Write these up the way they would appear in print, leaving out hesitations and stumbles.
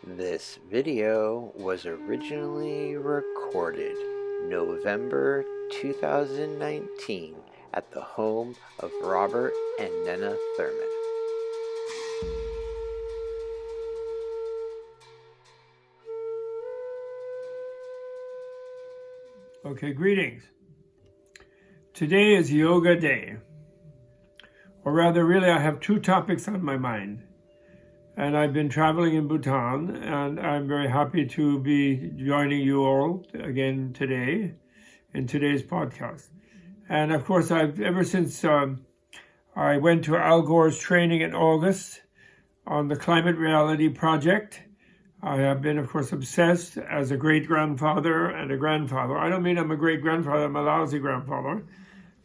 This video was originally recorded November 2019 at the home of Robert and Nena Thurman. Okay, greetings. Today is Yoga Day. Or rather, really, I have two topics on my mind. And I've been traveling in Bhutan, and I'm very happy to be joining you all again today in today's podcast. And of course, ever since I went to Al Gore's training in August on the Climate Reality Project, I have been, of course, obsessed as a great-grandfather and a grandfather. I don't mean I'm a great-grandfather, I'm a lousy grandfather.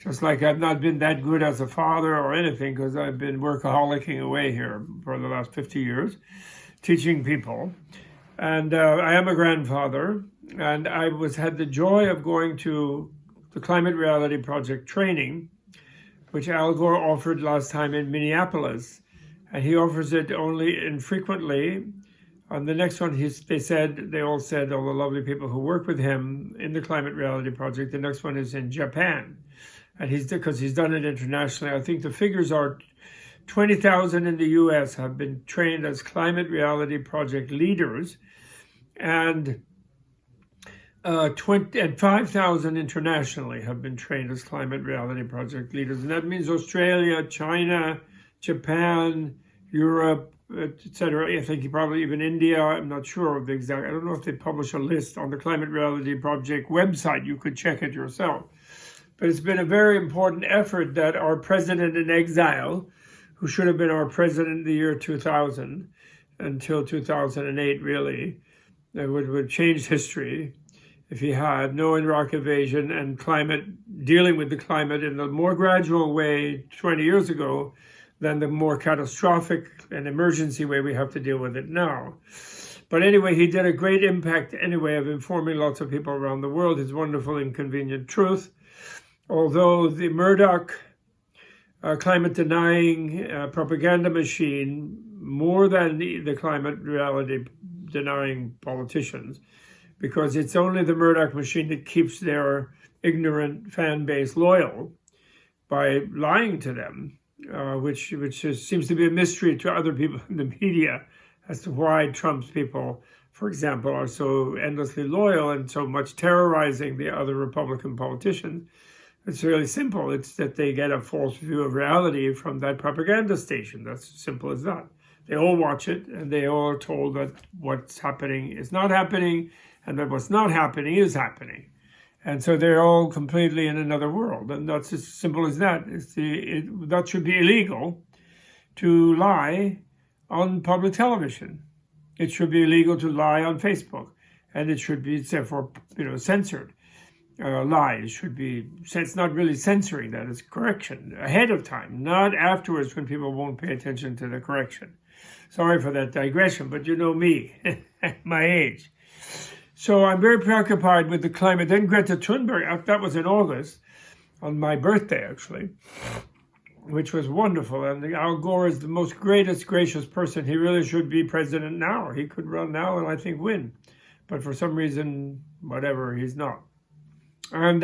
Just like I've not been that good as a father or anything, because I've been workaholicing away here for the last 50 years, teaching people. And I am a grandfather, and I had the joy of going to the Climate Reality Project training, which Al Gore offered last time in Minneapolis. And he offers it only infrequently. On the next one, they all said, all the lovely people who work with him in the Climate Reality Project, the next one is in Japan. And because he's done it internationally. I think the figures are 20,000 in the US have been trained as Climate Reality Project leaders, and 5,000 internationally have been trained as Climate Reality Project leaders. And that means Australia, China, Japan, Europe, etc. I think probably even India. I'm not sure of the exact. I don't know if they publish a list on the Climate Reality Project website. You could check it yourself. But it's been a very important effort that our president in exile, who should have been our president in the year 2000 until 2008, really, that would change history if he had no Iraq invasion and dealing with the climate in a more gradual way 20 years ago than the more catastrophic and emergency way we have to deal with it now. But anyway, he did a great impact anyway of informing lots of people around the world his wonderful inconvenient truth. Although the Murdoch climate-denying propaganda machine, more than the climate reality-denying politicians, because it's only the Murdoch machine that keeps their ignorant fan base loyal by lying to them, which seems to be a mystery to other people in the media as to why Trump's people, for example, are so endlessly loyal and so much terrorizing the other Republican politicians. It's really simple. It's that they get a false view of reality from that propaganda station. That's as simple as that. They all watch it, and they all are told that what's happening is not happening, and that what's not happening is happening. And so they're all completely in another world. And that's as simple as that. That should be illegal to lie on public television. It should be illegal to lie on Facebook. And it should be, therefore, censored. Lies should be, it's not really censoring that, it's correction ahead of time, not afterwards when people won't pay attention to the correction. Sorry for that digression, but you know me, at my age. So I'm very preoccupied with the climate. Then Greta Thunberg, that was in August, on my birthday actually, which was wonderful. And Al Gore is the most gracious person. He really should be president now. He could run now and I think win. But for some reason, whatever, he's not. And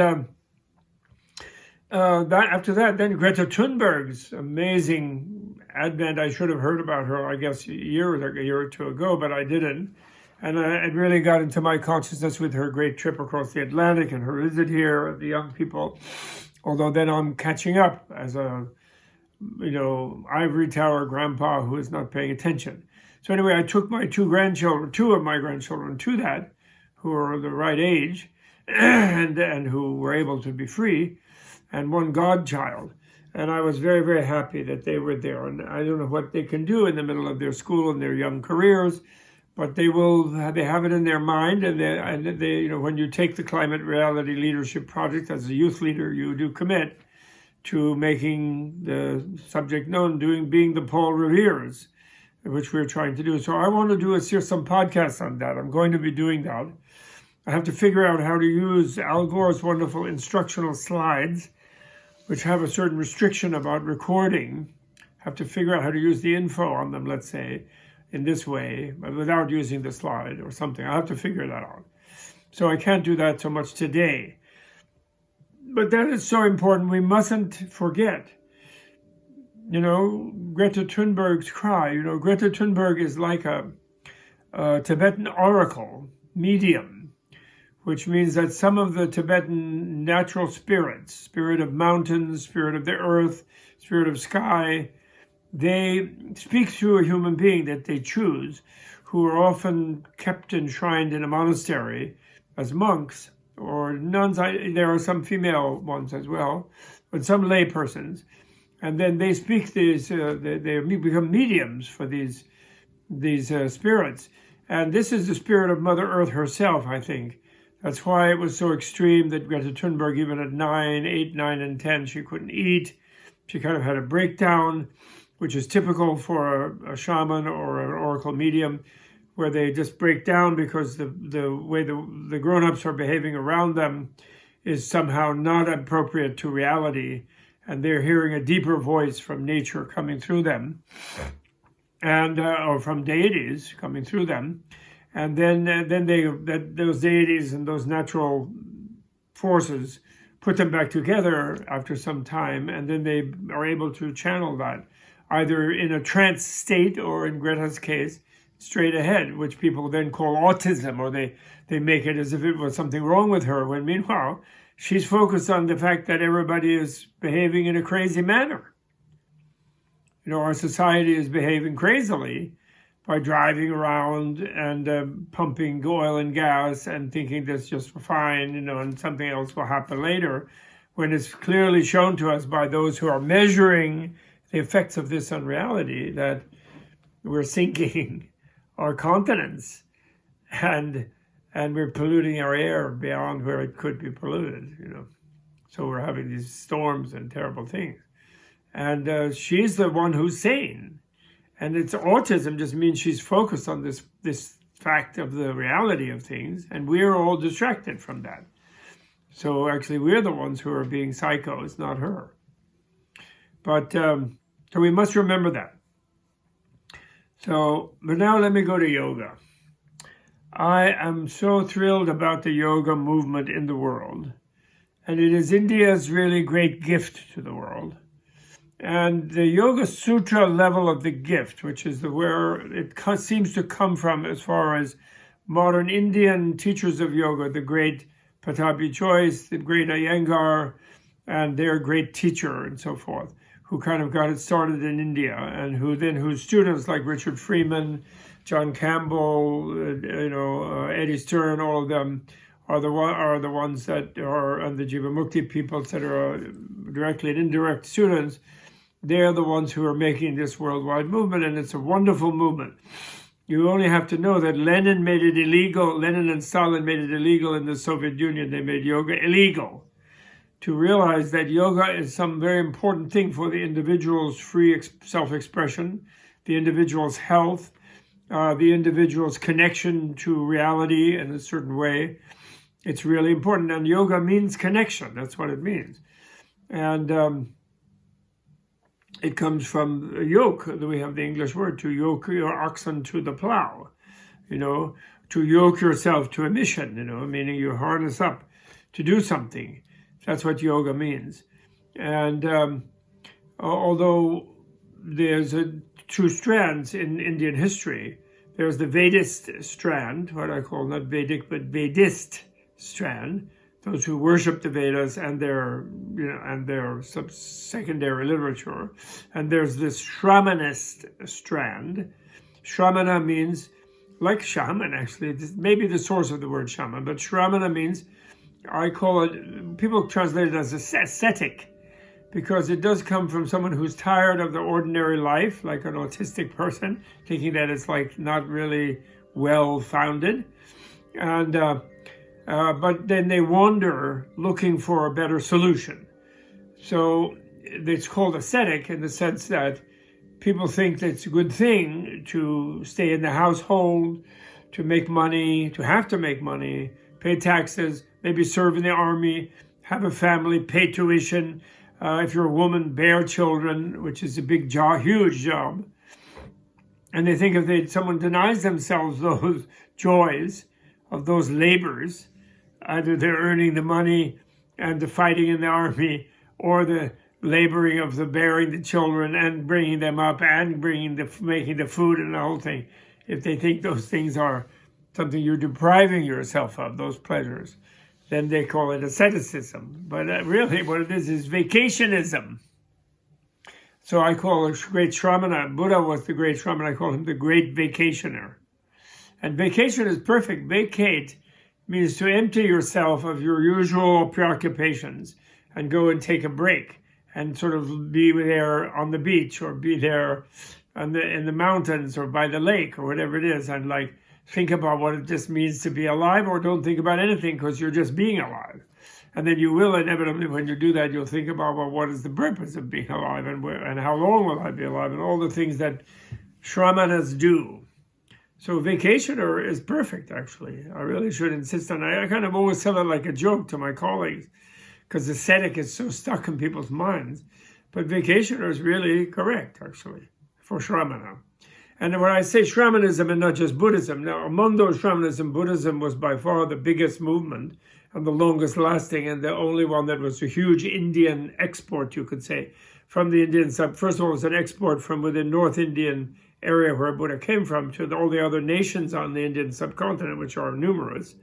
after that, then Greta Thunberg's amazing advent. I should have heard about her, I guess, a year or two ago, but I didn't. And it really got into my consciousness with her great trip across the Atlantic and her visit here of the young people. Although then I'm catching up as a, ivory tower grandpa who is not paying attention. So anyway, I took my two of my grandchildren to that, who are the right age, and who were able to be free, and one godchild. And I was very, very happy that they were there. And I don't know what they can do in the middle of their school and their young careers, but they have it in their mind. And they when you take the Climate Reality Leadership Project as a youth leader, you do commit to making the subject known, being the Paul Revere's, which we're trying to do. So I want to do some podcasts on that. I'm going to be doing that. I have to figure out how to use Al Gore's wonderful instructional slides, which have a certain restriction about recording. I have to figure out how to use the info on them, let's say, in this way, but without using the slide or something. I'll have to figure that out. So I can't do that so much today. But that is so important. We mustn't forget. Greta Thunberg's cry. Greta Thunberg is like a Tibetan oracle, medium, which means that some of the Tibetan natural spirits, spirit of mountains, spirit of the earth, spirit of sky, they speak through a human being that they choose, who are often kept enshrined in a monastery as monks or nuns. There are some female ones as well, but some lay persons. And then they speak these, they become mediums for these spirits. And this is the spirit of Mother Earth herself, I think. That's why it was so extreme that Greta Thunberg, even at 8, 9, and 10, she couldn't eat. She kind of had a breakdown, which is typical for a shaman or an oracle medium, where they just break down because the way the grown-ups are behaving around them is somehow not appropriate to reality, and they're hearing a deeper voice from nature coming through them, and or from deities coming through them, and then those deities and those natural forces put them back together after some time, and then they are able to channel that either in a trance state or, in Greta's case, straight ahead, which people then call autism, or they make it as if it was something wrong with her, when meanwhile she's focused on the fact that everybody is behaving in a crazy manner. Our society is behaving crazily by driving around and pumping oil and gas and thinking that's just fine, and something else will happen later, when it's clearly shown to us by those who are measuring the effects of this on reality that we're sinking our continents and we're polluting our air beyond where it could be polluted, So we're having these storms and terrible things. And she's the one who's sane. And it's autism just means she's focused on this fact of the reality of things, and we're all distracted from that. So actually we're the ones who are being psychos, not her. But so we must remember that. But now let me go to yoga. I am so thrilled about the yoga movement in the world. And it is India's really great gift to the world. And the Yoga Sutra level of the gift, which is where it seems to come from as far as modern Indian teachers of yoga, the great Pattabhi Jois, the great Iyengar, and their great teacher and so forth, who kind of got it started in India, and whose students like Richard Freeman, John Campbell, Eddie Stern, all of them are the ones that are, and the Jivamukti people, etc., directly and indirect students. They're the ones who are making this worldwide movement, and it's a wonderful movement. You only have to know that Lenin made it illegal. Lenin and Stalin made it illegal in the Soviet Union. They made yoga illegal, to realize that yoga is some very important thing for the individual's free self-expression, the individual's health, the individual's connection to reality in a certain way. It's really important. And yoga means connection. That's what it means. And it comes from yoke. We have the English word, to yoke your oxen to the plow, to yoke yourself to a mission, meaning you harness up to do something. That's what yoga means. And although there's two strands in Indian history, there's the Vedist strand, what I call not Vedic, but Vedist strand, those who worship the Vedas and their secondary literature. And there's this Shramanist strand. Shramana means, like shaman actually, this may be the source of the word shaman, but Shramana means, I call it, people translate it as ascetic, because it does come from someone who's tired of the ordinary life, like an autistic person, thinking that it's like not really well-founded. And but then they wander looking for a better solution. So it's called ascetic in the sense that people think that it's a good thing to stay in the household, to make money, to have to make money, pay taxes, maybe serve in the army, have a family, pay tuition. If you're a woman, bear children, which is a big job, huge job. And they think if someone denies themselves those joys of those labors, either they're earning the money and the fighting in the army, or the laboring of the bearing the children and bringing them up and making the food and the whole thing, if they think those things are something you're depriving yourself of, those pleasures, then they call it asceticism. But really what it is vacationism. So I call a great Shramana, Buddha was the great Shramana, I call him the great vacationer. And vacation is perfect. Vacate means to empty yourself of your usual preoccupations and go and take a break and sort of be there on the beach, or be there in the mountains or by the lake or whatever it is, and like think about what it just means to be alive, or don't think about anything because you're just being alive. And then you will inevitably, when you do that, you'll think about, well, what is the purpose of being alive, and how long will I be alive, and all the things that Shramanas do. So vacationer is perfect, actually. I really should insist on it. I kind of always tell it like a joke to my colleagues, because ascetic is so stuck in people's minds. But vacationer is really correct, actually, for Shramana. And when I say Shramanism and not just Buddhism, now among those Shramanism, Buddhism was by far the biggest movement and the longest lasting, and the only one that was a huge Indian export, you could say, from the Indian sub. First of all, it was an export from within North Indian area where Buddha came from to all the other nations on the Indian subcontinent, which are numerous.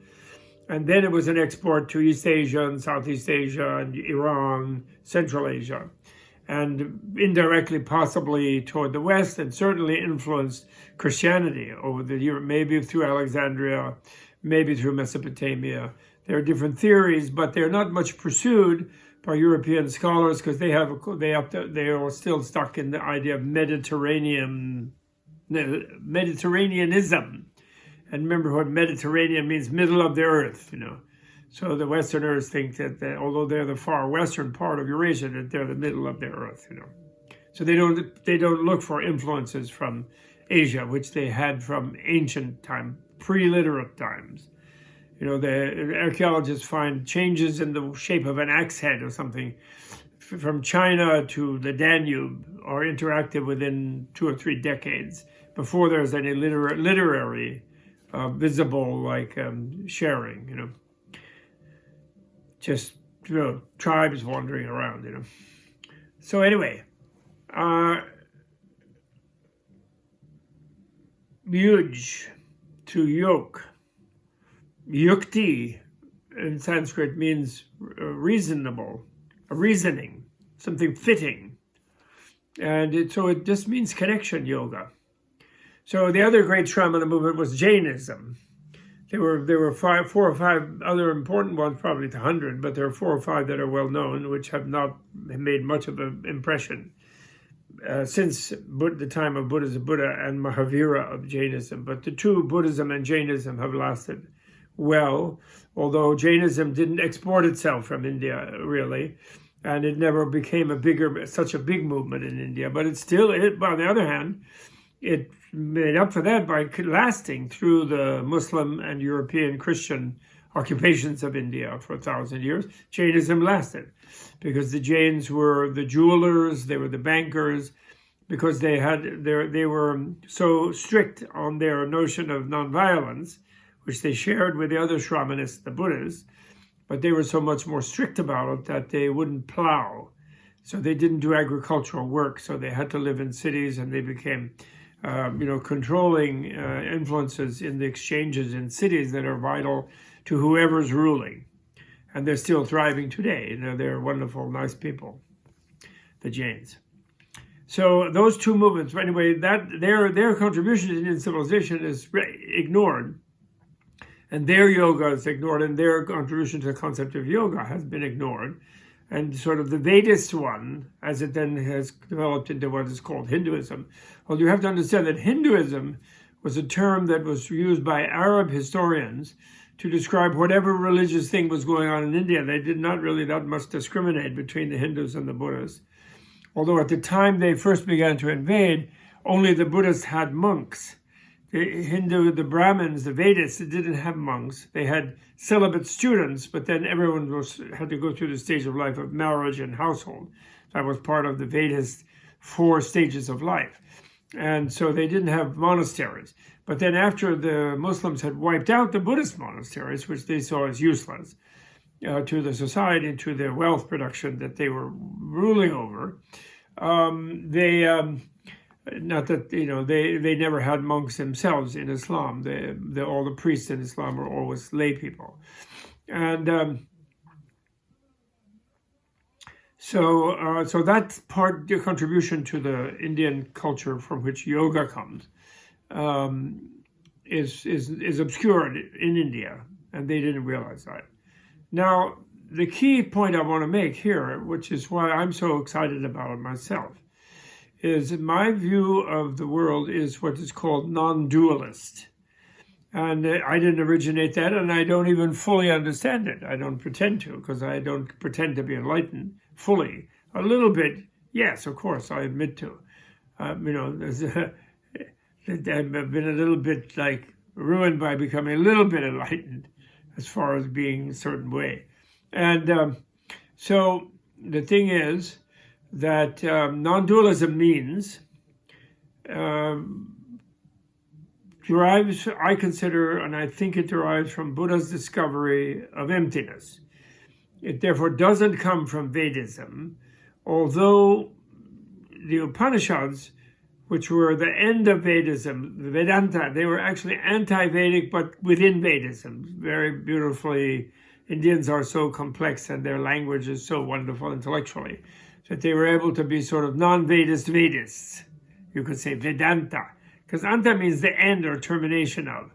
And then it was an export to East Asia and Southeast Asia and Iran, Central Asia, and indirectly possibly toward the West, and certainly influenced Christianity over the year, maybe through Alexandria, maybe through Mesopotamia. There are different theories, but they're not much pursued by European scholars because they are still stuck in the idea of Mediterraneanism. And remember what Mediterranean means, middle of the earth, So the Westerners think that although they're the far western part of Eurasia, that they're the middle of the earth, So they don't look for influences from Asia, which they had from ancient time, pre-literate times. The archaeologists find changes in the shape of an axe head or something from China to the Danube are interactive within 2 or 3 decades before there's any literary visible sharing, just tribes wandering around, So anyway, yuj, to yoke. Yukti in Sanskrit means reasonable, reasoning, something fitting. And so it just means connection yoga. So the other great Shramana movement was Jainism. There were 4 or 5 other important ones, probably 100, but there are 4 or 5 that are well known, which have not made much of an impression since the time of Buddha and Mahavira of Jainism. But the two, Buddhism and Jainism, have lasted well, although Jainism didn't export itself from India, really, and it never became such a big movement in India. But on the other hand, it made up for that by lasting through the Muslim and European Christian occupations of India for 1,000 years. Jainism lasted because the Jains were the jewelers, they were the bankers, because they were so strict on their notion of nonviolence, which they shared with the other Shramanists, the Buddhists, but they were so much more strict about it that they wouldn't plow. So they didn't do agricultural work, so they had to live in cities, and they became controlling influences in the exchanges in cities that are vital to whoever's ruling. And they're still thriving today. They're wonderful, nice people, the Jains. So those two movements, anyway, that their contribution to Indian civilization is ignored. And their yoga is ignored, and their contribution to the concept of yoga has been ignored. And sort of the Vedist one, as it then has developed into what is called Hinduism. Well, you have to understand that Hinduism was a term that was used by Arab historians to describe whatever religious thing was going on in India. They did not really that much discriminate between the Hindus and the Buddhists. Although at the time they first began to invade, only the Buddhists had monks. The Brahmins, the Vedists, they didn't have monks. They had celibate students, but then everyone had to go through the stage of life of marriage and household. That was part of the Vedist 4 stages of life. And so they didn't have monasteries. But then after the Muslims had wiped out the Buddhist monasteries, which they saw as useless to the society and to their wealth production that they were ruling over, they not that they never had monks themselves in Islam. All the priests in Islam were always lay people, and so that part, the contribution to the Indian culture from which yoga comes, is obscured in India, and they didn't realize that. Now, the key point I want to make here, which is why I'm so excited about it myself, is my view of the world is what is called non-dualist. And I didn't originate that, and I don't even fully understand it. I don't pretend to, because I don't pretend to be enlightened fully. A little bit, yes, of course, I admit to. I've been a little bit ruined by becoming a little bit enlightened as far as being a certain way. And so the thing is that non-dualism means derives, I consider, and I think it derives from Buddha's discovery of emptiness. It therefore doesn't come from Vedism, although the Upanishads, which were the end of Vedism, the Vedanta, they were actually anti-Vedic, but within Vedism. Very beautifully, Indians are so complex and their language is so wonderful intellectually, that they were able to be sort of non-Vedist Vedists. You could say Vedanta, because Anta means the end or termination of.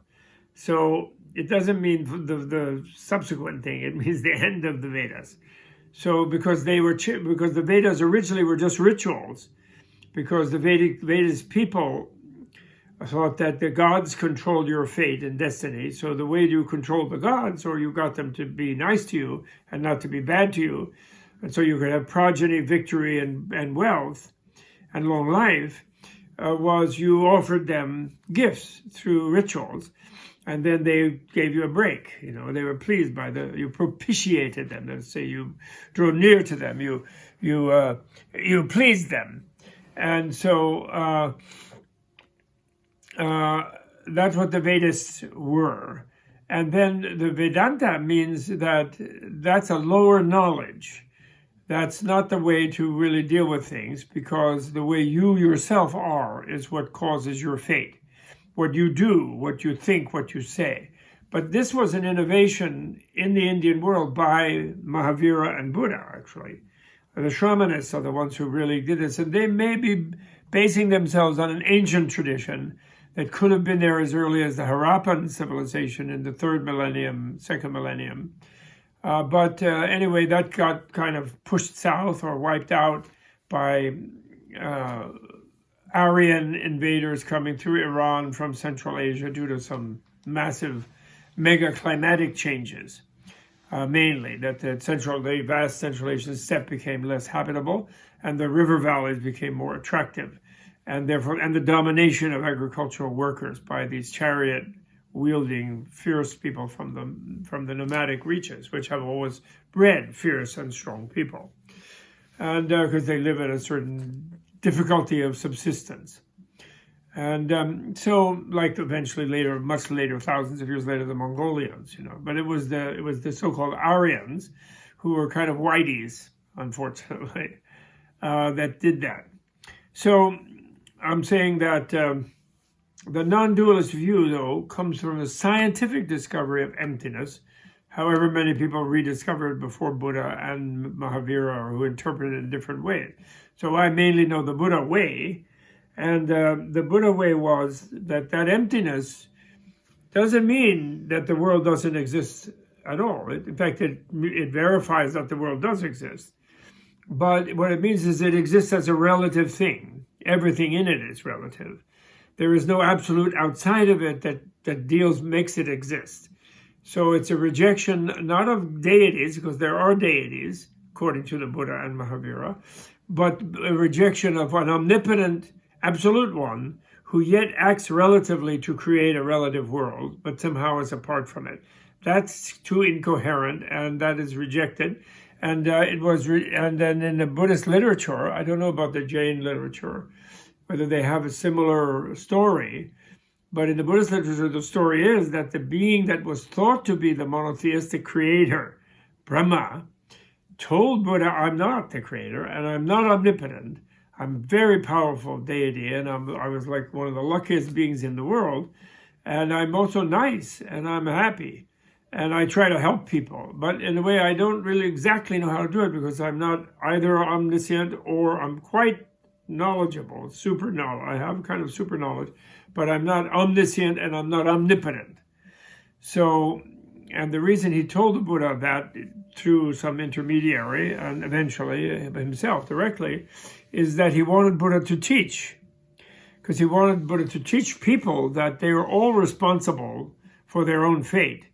So it doesn't mean the subsequent thing, it means the end of the Vedas. So because the Vedas originally were just rituals, because the Vedist people thought that the gods controlled your fate and destiny. So the way you controlled the gods, or you got them to be nice to you and not to be bad to you, and so you could have progeny, victory, and wealth, and long life, was you offered them gifts through rituals, and then they gave you a break. They were pleased by you propitiated them. Let's say you drew near to them, you pleased them. And so that's what the Vedas were. And then the Vedanta means that that's a lower knowledge. That's not the way to really deal with things, because the way you yourself are is what causes your fate. What you do, what you think, what you say. But this was an innovation in the Indian world by Mahavira and Buddha, actually. The Shramanists are the ones who really did this, and they may be basing themselves on an ancient tradition that could have been there as early as the Harappan civilization in the 3rd millennium, 2nd millennium. But anyway, that got kind of pushed south or wiped out by Aryan invaders coming through Iran from Central Asia due to some massive mega climatic changes. Mainly that the vast Central Asian steppe became less habitable, and the river valleys became more attractive, and the domination of agricultural workers by these chariot-wielding fierce people from the nomadic reaches, which have always bred fierce and strong people, and because they live at a certain difficulty of subsistence. And so, like eventually later, much later, thousands of years later, the Mongolians, But it was the so-called Aryans, who were kind of whiteys, unfortunately, that did that. So I'm saying that the non-dualist view, though, comes from the scientific discovery of emptiness. However, many people rediscovered before Buddha and Mahavira, who interpreted it in different ways. So I mainly know the Buddha way. And the Buddha way was that emptiness doesn't mean that the world doesn't exist at all. In fact, it verifies that the world does exist. But what it means is it exists as a relative thing. Everything in it is relative. There is no absolute outside of it that makes it exist. So it's a rejection not of deities, because there are deities, according to the Buddha and Mahavira, but a rejection of an omnipotent absolute one who yet acts relatively to create a relative world, but somehow is apart from it. That's too incoherent, and that is rejected. And and then in the Buddhist literature, I don't know about the Jain literature, whether they have a similar story. But in the Buddhist literature, the story is that the being that was thought to be the monotheistic creator, Brahma, told Buddha, I'm not the creator, and I'm not omnipotent. I'm a very powerful deity, and I was like one of the luckiest beings in the world. And I'm also nice, and I'm happy. And I try to help people. But in a way, I don't really exactly know how to do it, because I'm not either omniscient or I'm quite knowledgeable, super knowledge. I have kind of super knowledge, but I'm not omniscient and I'm not omnipotent. So, and the reason he told the Buddha that through some intermediary, and eventually himself directly, is that he wanted Buddha to teach. Because he wanted Buddha to teach people that they are all responsible for their own fate,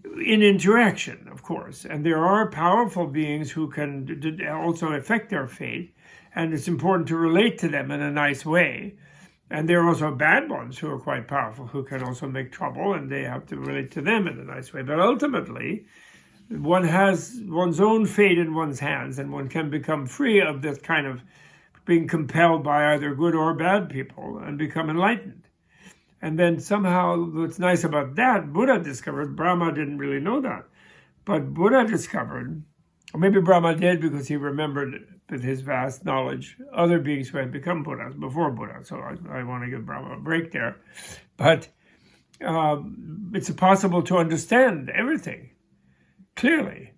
in interaction, of course. And there are powerful beings who can also affect their fate, and it's important to relate to them in a nice way. And there are also bad ones who are quite powerful, who can also make trouble, and they have to relate to them in a nice way. But ultimately, one has one's own fate in one's hands, and one can become free of this kind of being compelled by either good or bad people and become enlightened. And then somehow, what's nice about that, Buddha discovered, Brahma didn't really know that, but Buddha discovered, or maybe Brahma did because he remembered with his vast knowledge other beings who had become Buddhas before Buddha. So I want to give Brahma a break there. But it's possible to understand everything clearly.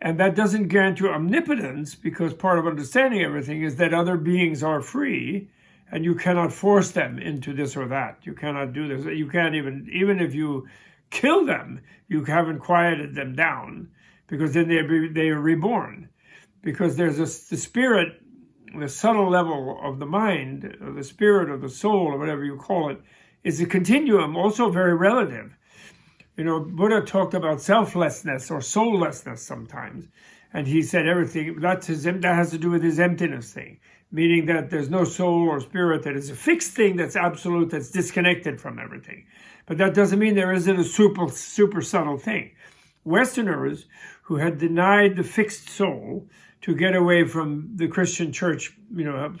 And that doesn't guarantee omnipotence, because part of understanding everything is that other beings are free, and you cannot force them into this or that. You cannot do this. You can't even if you kill them, you haven't quieted them down, because then they are reborn. Because there's the spirit, the subtle level of the mind, or the spirit or the soul, or whatever you call it, is a continuum, also very relative. You know, Buddha talked about selflessness or soullessness sometimes, and he said everything, that has to do with his emptiness thing, meaning that there's no soul or spirit that is a fixed thing that's absolute, that's disconnected from everything. But that doesn't mean there isn't a super subtle thing. Westerners who had denied the fixed soul to get away from the Christian church,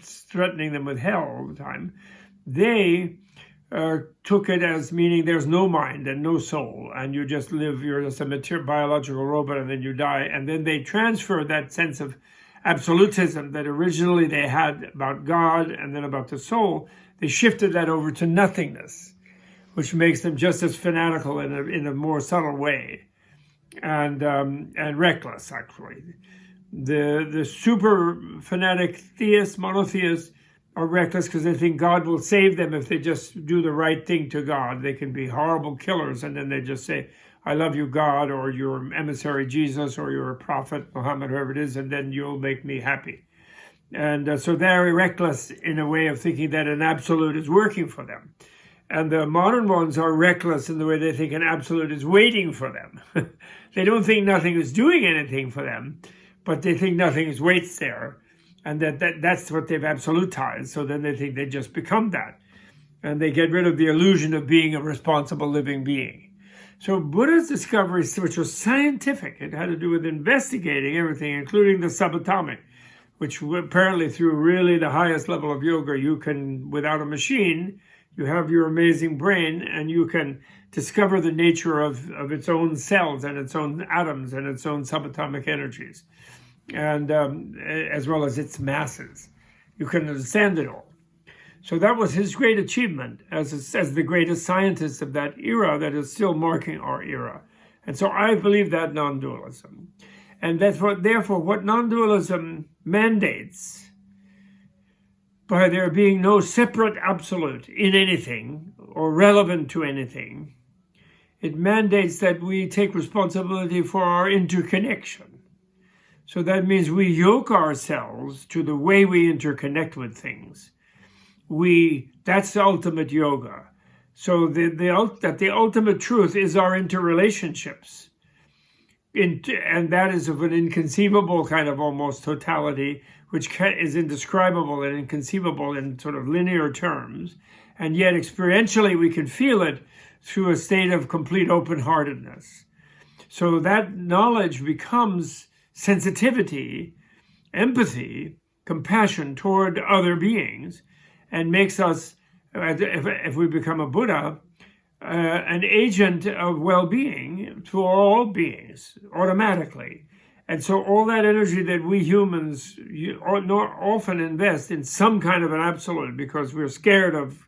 threatening them with hell all the time, they took it as meaning there's no mind and no soul, and you just live, you're just a biological robot, and then you die. And then they transferred that sense of absolutism that originally they had about God and then about the soul. They shifted that over to nothingness, which makes them just as fanatical in a more subtle way, and reckless, actually. The super fanatic theists, monotheists, are reckless because they think God will save them if they just do the right thing to God. They can be horrible killers, and then they just say, I love you, God, or your emissary, Jesus, or your prophet, Muhammad, whoever it is, and then you'll make me happy. And so they're reckless in a way of thinking that an absolute is working for them. And the modern ones are reckless in the way they think an absolute is waiting for them. They don't think nothing is doing anything for them, but they think nothing is waits there. And that's what they've absolutized. So then they think they just become that. And they get rid of the illusion of being a responsible living being. So Buddha's discoveries, which was scientific, it had to do with investigating everything, including the subatomic, which apparently through really the highest level of yoga, you can, without a machine, you have your amazing brain, and you can discover the nature of its own cells and its own atoms and its own subatomic energies, and as well as its masses. You can understand it all. So that was his great achievement as the greatest scientist of that era that is still marking our era. And so I believe that non-dualism. And therefore what non-dualism mandates, by there being no separate absolute in anything or relevant to anything, it mandates that we take responsibility for our interconnection. So that means we yoke ourselves to the way we interconnect with things. That's the ultimate yoga. So the ultimate truth is our interrelationships. And that is of an inconceivable kind of almost totality, which is indescribable and inconceivable in sort of linear terms. And yet experientially we can feel it through a state of complete open-heartedness. So that knowledge becomes sensitivity, empathy, compassion toward other beings. and makes us, if we become a Buddha, an agent of well-being to all beings automatically. And so all that energy that we humans often invest in some kind of an absolute, because we're scared of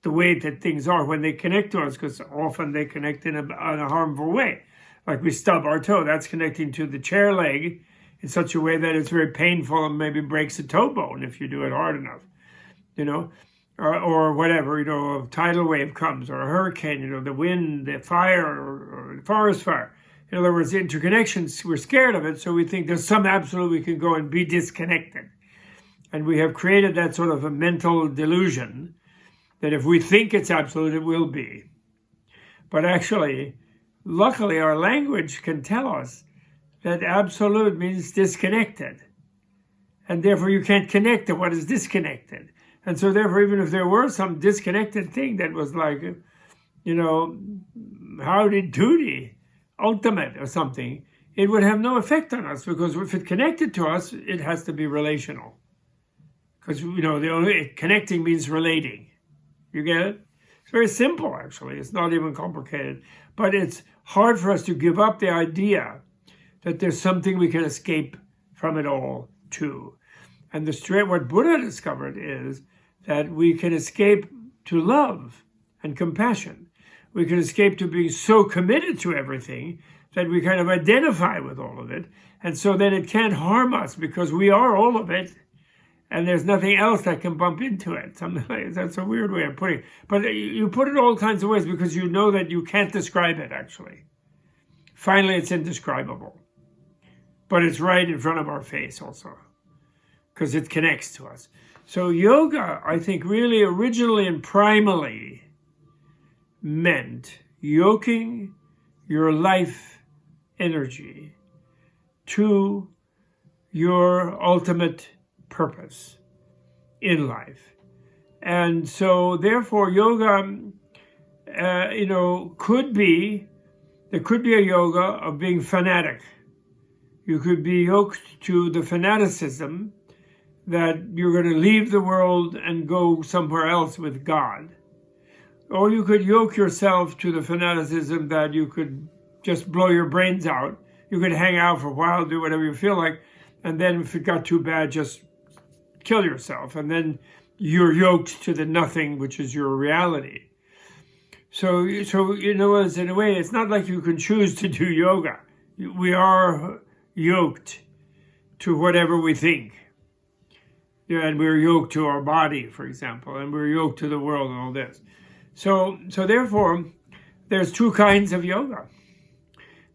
the way that things are when they connect to us, because often they connect in a harmful way. Like we stub our toe, that's connecting to the chair leg in such a way that it's very painful and maybe breaks a toe bone if you do it hard enough, or whatever, a tidal wave comes, or a hurricane, the wind, the fire, or forest fire. In other words, interconnections, we're scared of it, so we think there's some absolute we can go and be disconnected. And we have created that sort of a mental delusion that if we think it's absolute, it will be. But actually, luckily, our language can tell us that absolute means disconnected. And therefore, you can't connect to what is disconnected. And so therefore, even if there were some disconnected thing that was like, howdy doody, ultimate or something, it would have no effect on us, because if it connected to us, it has to be relational. Because, the only connecting means relating. You get it? It's very simple, actually. It's not even complicated. But it's hard for us to give up the idea that there's something we can escape from it all to. And what Buddha discovered is that we can escape to love and compassion. We can escape to being so committed to everything that we kind of identify with all of it. And so then it can't harm us because we are all of it. And there's nothing else that can bump into it. That's a weird way of putting it. But you put it all kinds of ways because you know that you can't describe it, actually. Finally, it's indescribable. But it's right in front of our face also, because it connects to us. So yoga, I think, really originally and primally meant yoking your life energy to your ultimate purpose in life. And so therefore yoga, could be a yoga of being fanatic. You could be yoked to the fanaticism that you're going to leave the world and go somewhere else with God. Or you could yoke yourself to the fanaticism that you could just blow your brains out. You could hang out for a while, do whatever you feel like, and then if it got too bad, just kill yourself. And then you're yoked to the nothing, which is your reality. So in a way, it's not like you can choose to do yoga. We are yoked to whatever we think. And we're yoked to our body, for example, and we're yoked to the world and all this. So therefore, there's two kinds of yoga.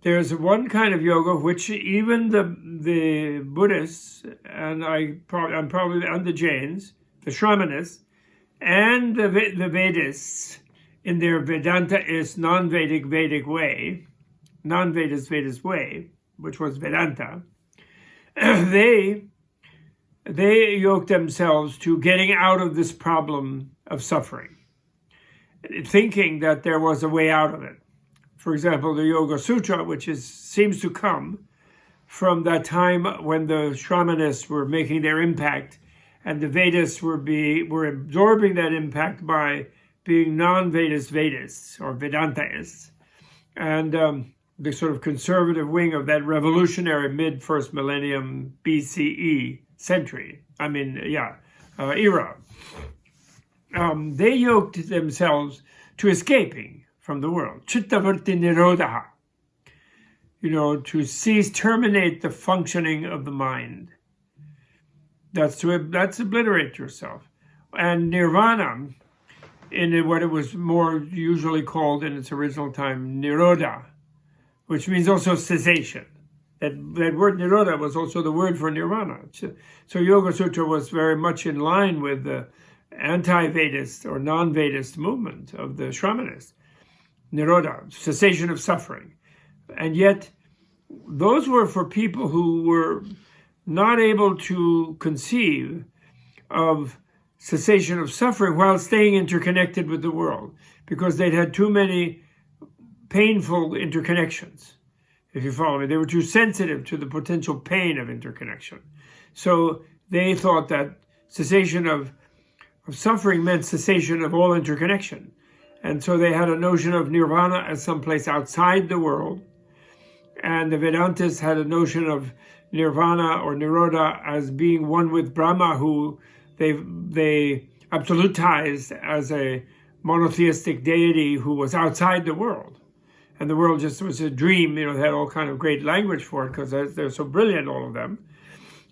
There's one kind of yoga which even the Buddhists, and I'm the Jains, the Shramanists, and the Vedists, in their Vedanta-ist non-Vedic Vedic way, non-Vedist Vedist way, which was Vedanta, they yoked themselves to getting out of this problem of suffering, thinking that there was a way out of it. For example, the Yoga Sutra, which seems to come from that time when the Shramanists were making their impact, and the Vedas were absorbing that impact by being non-Vedist Vedists or Vedantaists, and the sort of conservative wing of that revolutionary mid-first millennium BCE era. They yoked themselves to escaping from the world. Chittavarti nirodha. To terminate the functioning of the mind. That's obliterate yourself. And nirvana, in what it was more usually called in its original time, nirodha, which means also cessation. That word nirodha was also the word for nirvana. So Yoga Sutra was very much in line with the anti-Vedist or non-Vedist movement of the Shramanists. Nirodha, cessation of suffering. And yet, those were for people who were not able to conceive of cessation of suffering while staying interconnected with the world, because they'd had too many painful interconnections, if you follow me. They were too sensitive to the potential pain of interconnection. So they thought that cessation of of suffering meant cessation of all interconnection. And so they had a notion of nirvana as someplace outside the world. And the Vedantists had a notion of nirvana or nirodha as being one with Brahma, who they absolutized as a monotheistic deity who was outside the world. And the world just was a dream. They had all kind of great language for it because they're so brilliant, all of them.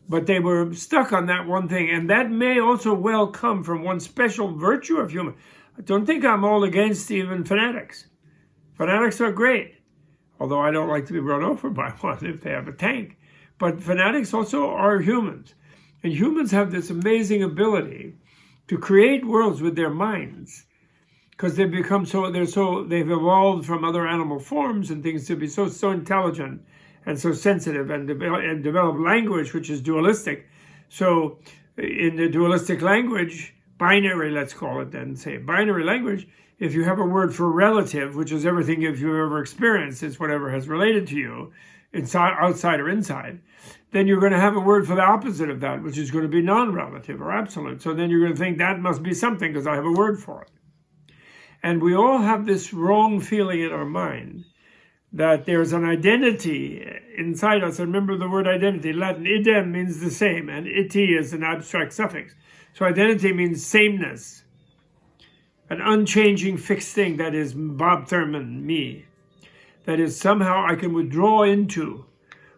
But they were stuck on that one thing. And that may also well come from one special virtue of human. I don't think I'm all against even fanatics. Fanatics are great, although I don't like to be run over by one if they have a tank. But fanatics also are humans. And humans have this amazing ability to create worlds with their minds, because they've become they've evolved from other animal forms and things to be so intelligent and so sensitive and develop language which is dualistic. So in the dualistic language, binary, let's call it then, say binary language, if you have a word for relative, which is everything if you've ever experienced, it's whatever has related to you, inside, outside or inside, then you're going to have a word for the opposite of that, which is going to be non-relative or absolute. So then you're going to think that must be something because I have a word for it. And we all have this wrong feeling in our mind that there's an identity inside us. And remember the word identity, Latin idem means the same, and iti is an abstract suffix. So identity means sameness, an unchanging fixed thing that is Bob Thurman, me. That is somehow I can withdraw into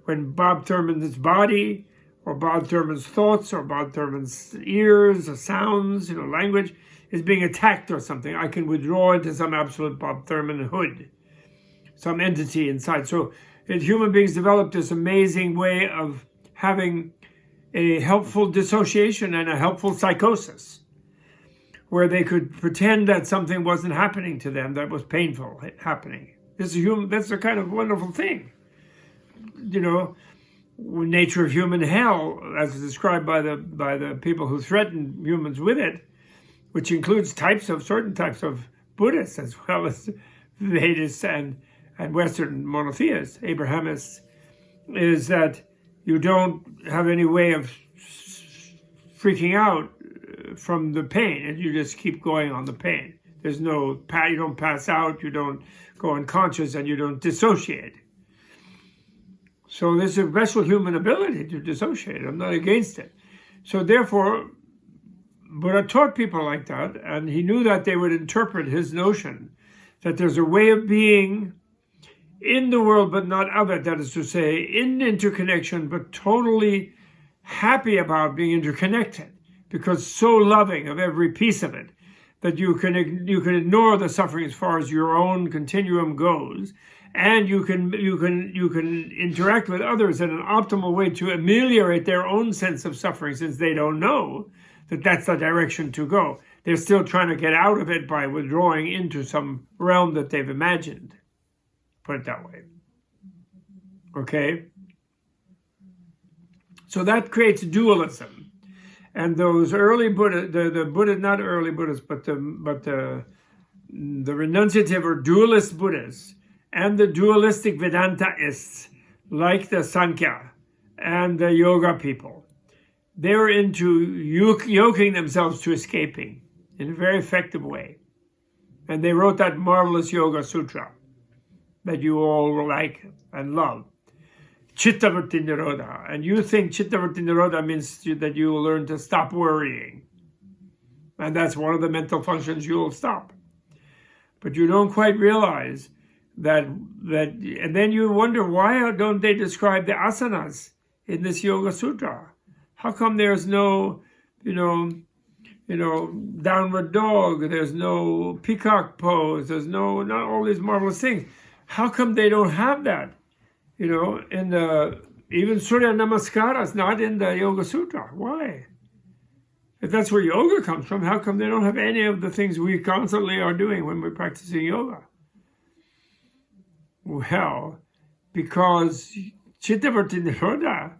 when Bob Thurman's body or Bob Thurman's thoughts or Bob Thurman's ears or sounds, language is being attacked or something. I can withdraw into some absolute Bob Thurman hood, some entity inside. So human beings developed this amazing way of having a helpful dissociation and a helpful psychosis, where they could pretend that something wasn't happening to them that was painful happening. That's a kind of wonderful thing. Nature of human hell, as described by the people who threaten humans with it, which includes certain types of Buddhists as well as Vedists and Western monotheists, Abrahamists, is that you don't have any way of freaking out from the pain, and you just keep going on the pain. There's you don't pass out, you don't go unconscious, and you don't dissociate. So there's a special human ability to dissociate. I'm not against it. So therefore, Buddha taught people like that, and he knew that they would interpret his notion that there's a way of being in the world but not of it, that is to say, in interconnection but totally happy about being interconnected, because so loving of every piece of it that you can ignore the suffering as far as your own continuum goes, and you can interact with others in an optimal way to ameliorate their own sense of suffering, since they don't know that that's the direction to go. They're still trying to get out of it by withdrawing into some realm that they've imagined. Put it that way. Okay? So that creates dualism. And those early Buddha, the Buddha, not early Buddhists, but the renunciative or dualist Buddhists and the dualistic Vedantaists, like the Sankhya and the yoga people, they're into yoking themselves to escaping in a very effective way. And they wrote that marvelous Yoga Sutra that you all like and love, Chittavritti Nirodha. And you think Chittavritti Nirodha means that you will learn to stop worrying. And that's one of the mental functions you'll stop. But you don't quite realize that, and then you wonder, why don't they describe the asanas in this Yoga Sutra? How come there's no, downward dog, there's no peacock pose, there's not all these marvelous things? How come they don't have that? Even Surya Namaskara is not in the Yoga Sutra. Why? If that's where yoga comes from, how come they don't have any of the things we constantly are doing when we're practicing yoga? Well, because Chittavritti Nirodha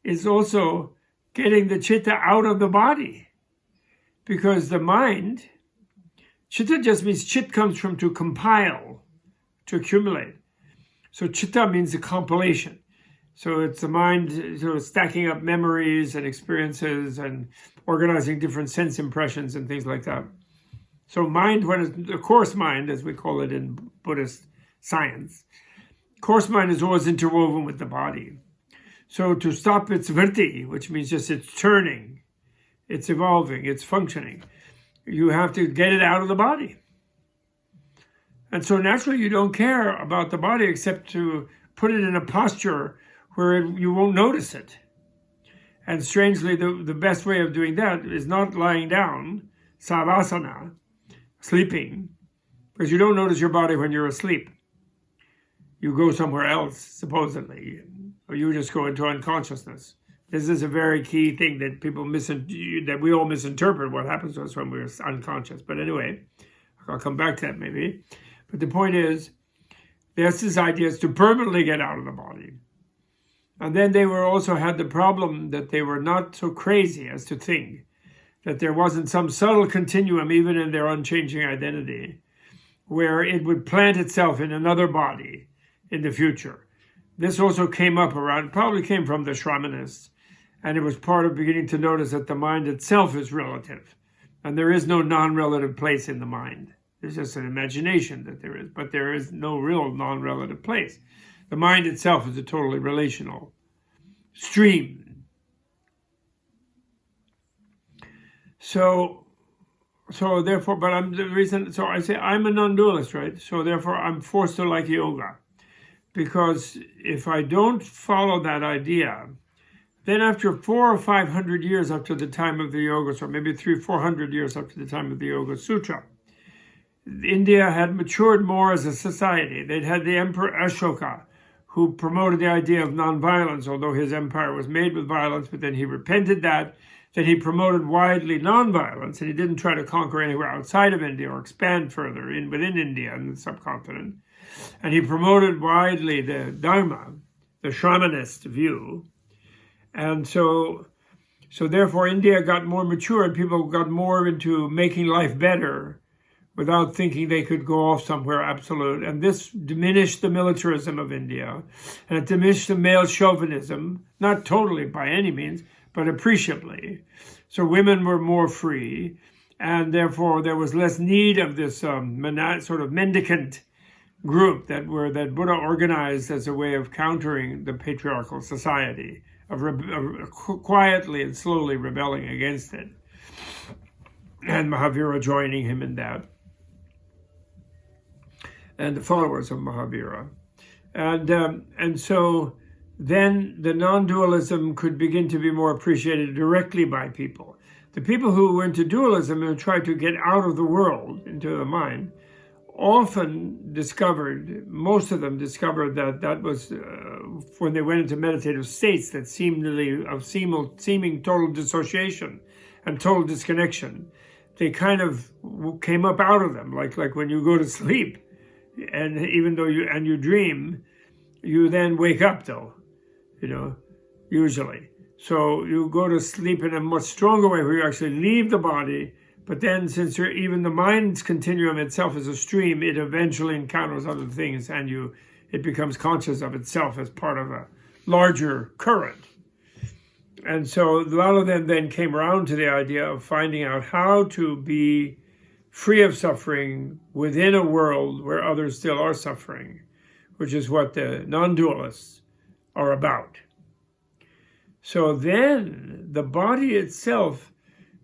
is also getting the chitta out of the body. Because the mind, chitta just means chit comes from to compile, to accumulate. So chitta means a compilation. So it's the mind sort of stacking up memories and experiences and organizing different sense impressions and things like that. So mind, when it's the coarse mind, as we call it in Buddhist science, coarse mind is always interwoven with the body. So to stop its vritti, which means just it's turning, it's evolving, it's functioning, you have to get it out of the body. And so naturally you don't care about the body except to put it in a posture where you won't notice it. And strangely, the best way of doing that is not lying down, savasana, sleeping, because you don't notice your body when you're asleep. You go somewhere else, supposedly, or you just go into unconsciousness. This is a very key thing that that we all misinterpret what happens to us when we're unconscious. But anyway, I'll come back to that maybe. But the point is, there's this idea is to permanently get out of the body. And then they also had the problem that they were not so crazy as to think that there wasn't some subtle continuum, even in their unchanging identity, where it would plant itself in another body in the future. This also probably came from the Shramanists, and it was part of beginning to notice that the mind itself is relative, and there is no non-relative place in the mind. There's just an imagination that there is, but there is no real non-relative place. The mind itself is a totally relational stream. So therefore, but I say I'm a non-dualist, right? So therefore I'm forced to like yoga. Because if I don't follow that idea, then after 400 or 500 years after the time of the Yogas, or maybe 300-400 years after the time of the Yoga Sutra, India had matured more as a society. They'd had the Emperor Ashoka, who promoted the idea of nonviolence, although his empire was made with violence, but then he repented that. Then he promoted widely nonviolence, and he didn't try to conquer anywhere outside of India or expand further within India and the subcontinent. And he promoted widely the Dharma, the Shramanist view. And so therefore India got more mature and people got more into making life better without thinking they could go off somewhere absolute. And this diminished the militarism of India, and it diminished the male chauvinism, not totally by any means, but appreciably. So women were more free, and therefore there was less need of this sort of mendicant group that Buddha organized as a way of countering the patriarchal society, of quietly and slowly rebelling against it, and Mahavira joining him in that, and the followers of Mahavira. And so then the non-dualism could begin to be more appreciated directly by people. The people who were into dualism and tried to get out of the world into the mind often discovered, most of them discovered that was when they went into meditative states that seeming total dissociation and total disconnection. They kind of came up out of them, like when you go to sleep, and even though you dream, you then wake up though, usually. So you go to sleep in a much stronger way where you actually leave the body, but then since even the mind's continuum itself is a stream, it eventually encounters other things and it becomes conscious of itself as part of a larger current. And so a lot of them then came around to the idea of finding out how to be free of suffering within a world where others still are suffering, which is what the non-dualists are about. So then the body itself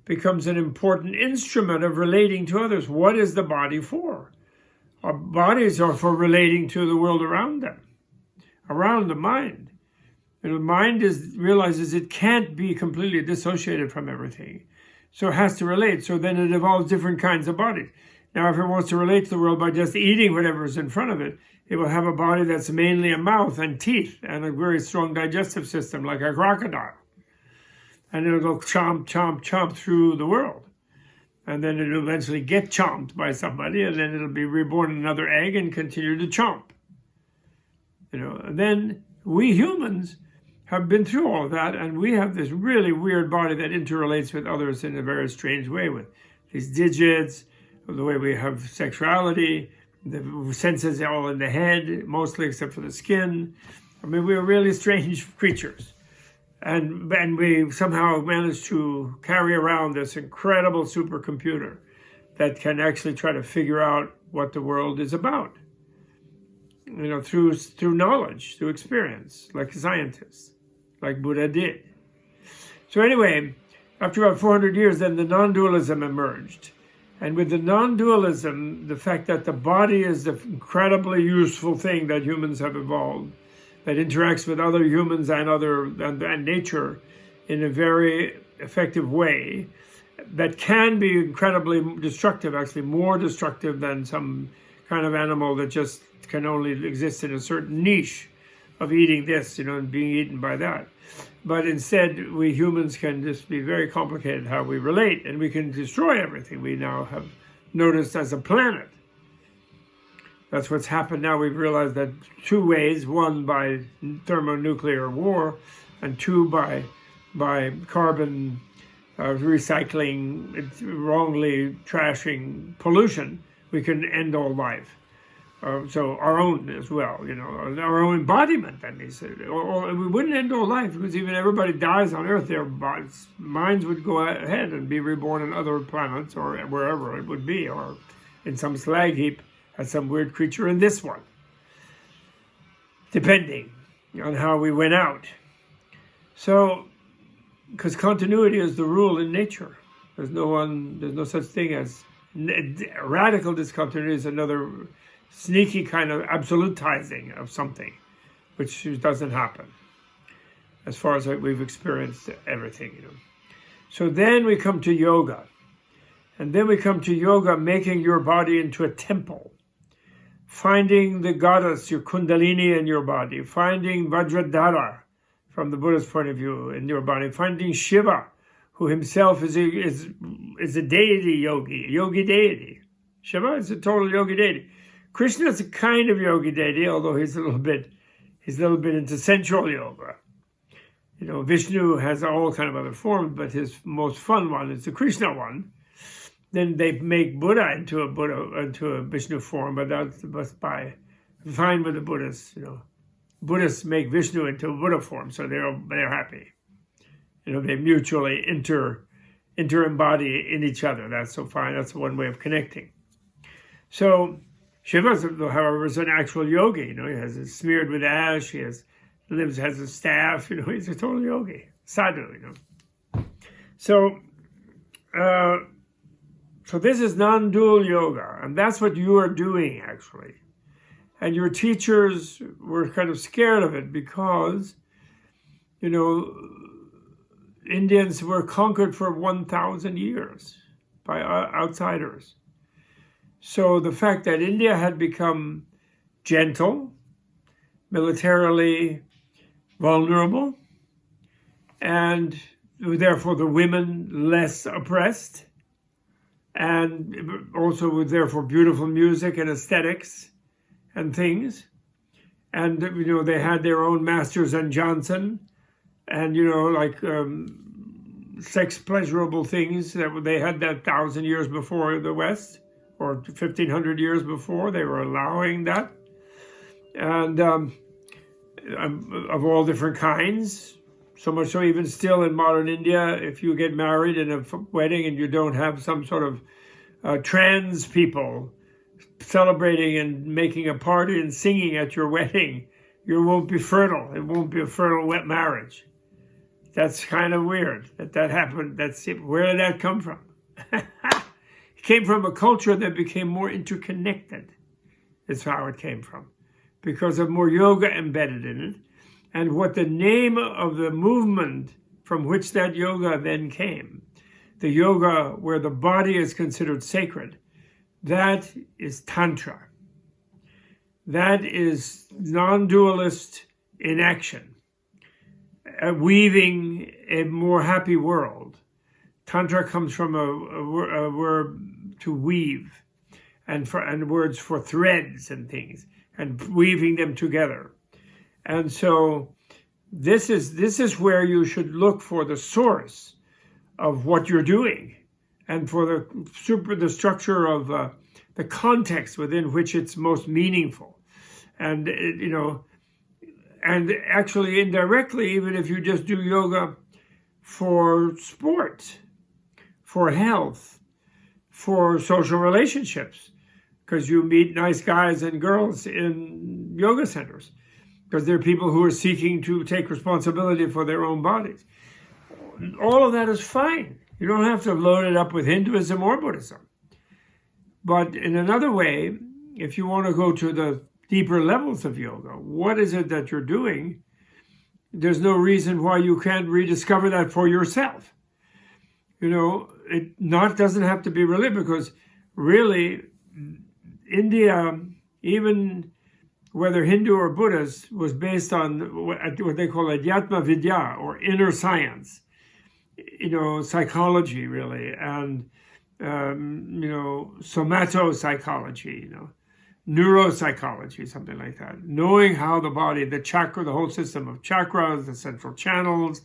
becomes an important instrument of relating to others. What is the body for? Our bodies are for relating to the world around them, around the mind. And the mind realizes it can't be completely dissociated from everything. So it has to relate. So then it evolves different kinds of bodies. Now, if it wants to relate to the world by just eating whatever is in front of it, it will have a body that's mainly a mouth and teeth and a very strong digestive system like a crocodile. And it'll go chomp, chomp, chomp through the world. And then it'll eventually get chomped by somebody, and then it'll be reborn in another egg and continue to chomp. And then we humans have been through all of that, and we have this really weird body that interrelates with others in a very strange way, with these digits, the way we have sexuality, the senses all in the head, mostly except for the skin, I mean, we were really strange creatures. And we somehow managed to carry around this incredible supercomputer that can actually try to figure out what the world is about, through knowledge, through experience, like scientists, like Buddha did. So anyway, after about 400 years, then the non-dualism emerged. And with the non-dualism, the fact that the body is the incredibly useful thing that humans have evolved, that interacts with other humans and nature in a very effective way, that can be incredibly destructive, actually more destructive than some kind of animal that just can only exist in a certain niche of eating this, and being eaten by that. But instead, we humans can just be very complicated how we relate, and we can destroy everything we now have noticed as a planet. That's what's happened now. We've realized that two ways: one by thermonuclear war, and two by carbon recycling, wrongly trashing pollution. We can end all life. So our own as well, our own embodiment, that means. Or we wouldn't end all life, because even everybody dies on Earth, their minds would go ahead and be reborn on other planets or wherever it would be, or in some slag heap as some weird creature in this one, depending on how we went out. So, because continuity is the rule in nature. There's no such thing as radical discontinuity. Is another sneaky kind of absolutizing of something, which doesn't happen as far as we've experienced everything. So then we come to yoga, and then we come to yoga making your body into a temple, finding the goddess, your kundalini in your body, finding Vajra from the Buddhist point of view in your body, finding Shiva, who himself is a deity yogi deity. Shiva is a total yogi deity. Krishna is a kind of yogi deity, although he's a little bit into sensual yoga. Vishnu has all kind of other forms, but his most fun one is the Krishna one. Then they make Buddha into a Vishnu form, but that's fine with the Buddhists. Buddhists make Vishnu into a Buddha form, so they're happy. They mutually inter-embody in each other. That's so fine. That's one way of connecting. So Shiva, however, is an actual yogi. He has it smeared with ash. He has a staff. He's a total yogi, sadhu. So this is non-dual yoga, and that's what you are doing actually. And your teachers were kind of scared of it because, Indians were conquered for 1,000 years by outsiders. So the fact that India had become gentle, militarily vulnerable, and therefore the women less oppressed, and also with therefore beautiful music and aesthetics and things. And, they had their own Masters and Johnson, and, sex pleasurable things that they had that 1,000 years before the West, or 1,500 years before. They were allowing that. And of all different kinds. So much so even still in modern India, if you get married in a wedding and you don't have some sort of trans people celebrating and making a party and singing at your wedding, you won't be fertile. It won't be a fertile wet marriage. That's kind of weird that happened. That's it. Where did that come from? It came from a culture that became more interconnected. That's how it came from, because of more yoga embedded in it. And what the name of the movement from which that yoga then came, the yoga where the body is considered sacred, that is Tantra. That is non-dualist in action, weaving a more happy world. Tantra comes from a word to weave, and words for threads and things, and weaving them together. And so this is where you should look for the source of what you're doing, and for the structure of the context within which it's most meaningful. And and actually indirectly, even if you just do yoga for sport, for health, for social relationships, because you meet nice guys and girls in yoga centers, because they're people who are seeking to take responsibility for their own bodies. All of that is fine. You don't have to load it up with Hinduism or Buddhism. But in another way, if you want to go to the deeper levels of yoga, what is it that you're doing? There's no reason why you can't rediscover that for yourself. You know, it doesn't have to be religious, because really, India, even whether Hindu or Buddhist, was based on what they call Adhyatma Vidya, or inner science. You know, psychology, really, and you know, somatopsychology, you know, neuropsychology, something like that. Knowing how the body, the chakra, the whole system of chakras, the central channels,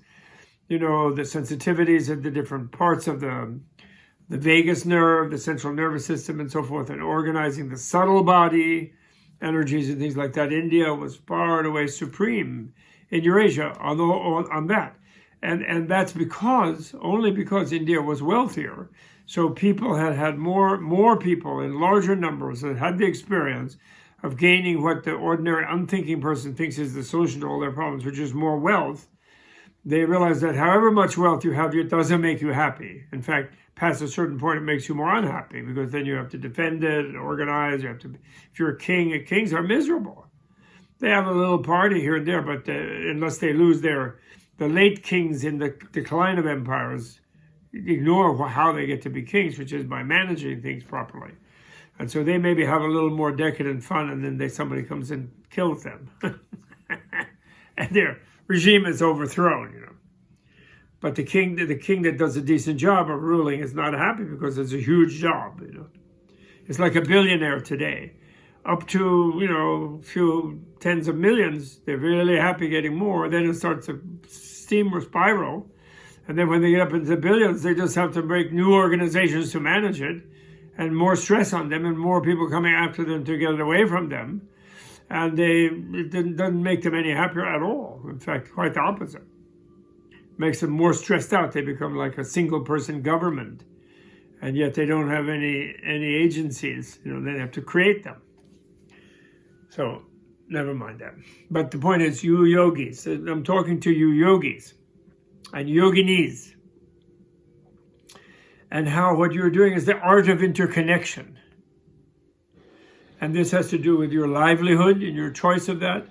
you know, the sensitivities of the different parts of the vagus nerve, the central nervous system, and so forth, and organizing the subtle body, energies and things like that. India was far and away supreme in Eurasia on that. And that's only because India was wealthier. So people had more people in larger numbers that had the experience of gaining what the ordinary unthinking person thinks is the solution to all their problems, which is more wealth. They realize that however much wealth you have, it doesn't make you happy. In fact, past a certain point, it makes you more unhappy, because then you have to defend it and organize. If you're a king, kings are miserable. They have a little party here and there, but unless they lose the late kings in the decline of empires ignore how they get to be kings, which is by managing things properly. And so they maybe have a little more decadent fun, and then somebody comes and kills them. And their regime is overthrown, you know. But the king that does a decent job of ruling is not happy, because it's a huge job, you know. It's like a billionaire today. Up to, you know, a few tens of millions, they're really happy getting more. Then it starts to steam or spiral. And then when they get up into the billions, they just have to make new organizations to manage it, and more stress on them, and more people coming after them to get it away from them. And it doesn't make them any happier at all. In fact, quite the opposite. Makes them more stressed out. They become like a single person government. And yet they don't have any agencies. You know, they have to create them. So, never mind that. But the point is, you yogis, I'm talking to you yogis and yoginis, and how what you're doing is the art of interconnection. And this has to do with your livelihood and your choice of that.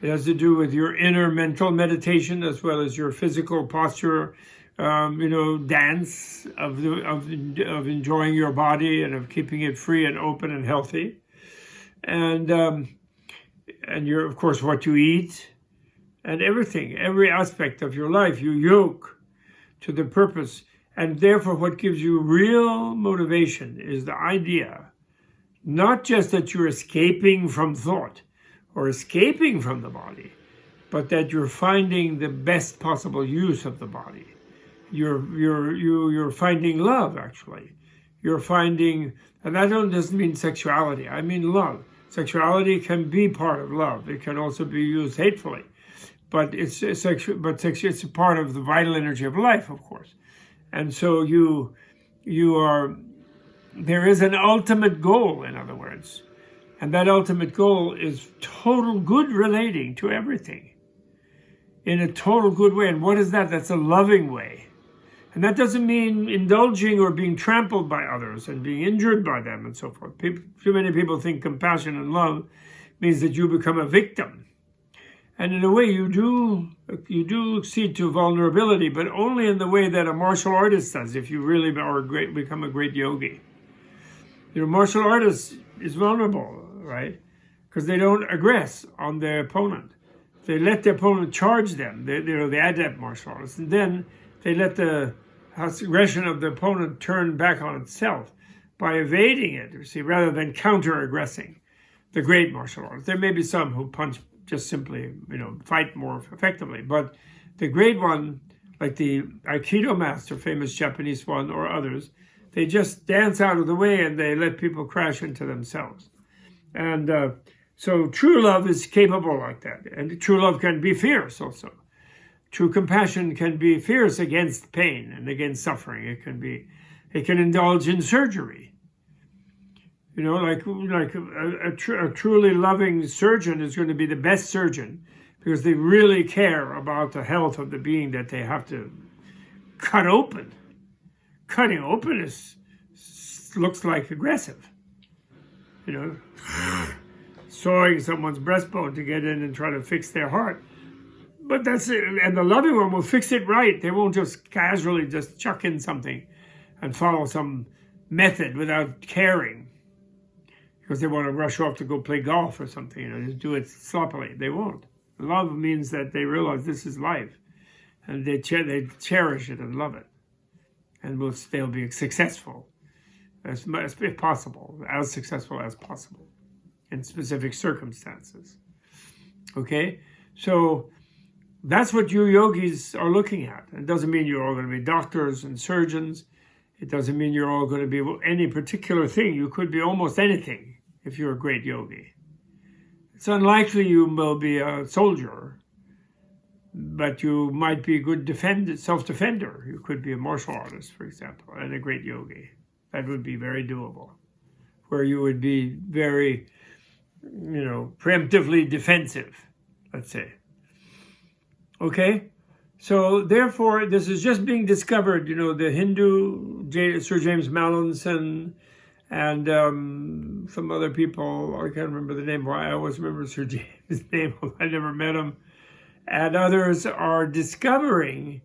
It has to do with your inner mental meditation, as well as your physical posture, you know, dance of enjoying your body and of keeping it free and open and healthy. And you're, of course, what you eat, and everything, every aspect of your life, you yoke to the purpose. And therefore, what gives you real motivation is the idea, not just that you're escaping from thought or escaping from the body, but that you're finding the best possible use of the body. You're finding love, actually. You're finding, and that doesn't mean sexuality, I mean love. Sexuality can be part of love. It can also be used hatefully. But it's a part of the vital energy of life, of course. And so there is an ultimate goal, in other words. And that ultimate goal is total good relating to everything in a total good way. And what is that? That's a loving way. And that doesn't mean indulging or being trampled by others and being injured by them and so forth. Too many people think compassion and love means that you become a victim. And in a way, you do accede to vulnerability, but only in the way that a martial artist does, if you really become a great yogi. You know, martial artists is vulnerable, right? Because they don't aggress on their opponent. They let the opponent charge them, the adept martial artists, and then they let the aggression of the opponent turn back on itself by evading it, you see, rather than counter-aggressing. The great martial artists. There may be some who punch just simply, you know, fight more effectively. But the great one, like the Aikido master, famous Japanese one, or others, they just dance out of the way and they let people crash into themselves. And So true love is capable like that. And true love can be fierce also. True compassion can be fierce against pain and against suffering. It can indulge in surgery. You know, like a truly loving surgeon is going to be the best surgeon because they really care about the health of the being that they have to cut open. Cutting open looks like aggressive. You know, sawing someone's breastbone to get in and try to fix their heart. But that's it. And the loving one will fix it right. They won't just casually just chuck in something and follow some method without caring because they want to rush off to go play golf or something, you know, just do it sloppily. They won't. Love means that they realize this is life and they cherish it and love it, and they'll be successful as possible, as successful as possible in specific circumstances. Okay? So that's what you yogis are looking at. It doesn't mean you're all going to be doctors and surgeons. It doesn't mean you're all going to be any particular thing. You could be almost anything if you're a great yogi. It's unlikely you will be a soldier, but you might be a good self-defender. You could be a martial artist, for example, and a great yogi. That would be very doable, where you would be very, preemptively defensive, let's say. Okay? So therefore, this is just being discovered. The Hindu, Sir James Mallinson, and some other people, I can't remember the name. I always remember Sir James' name. I never met him. And others are discovering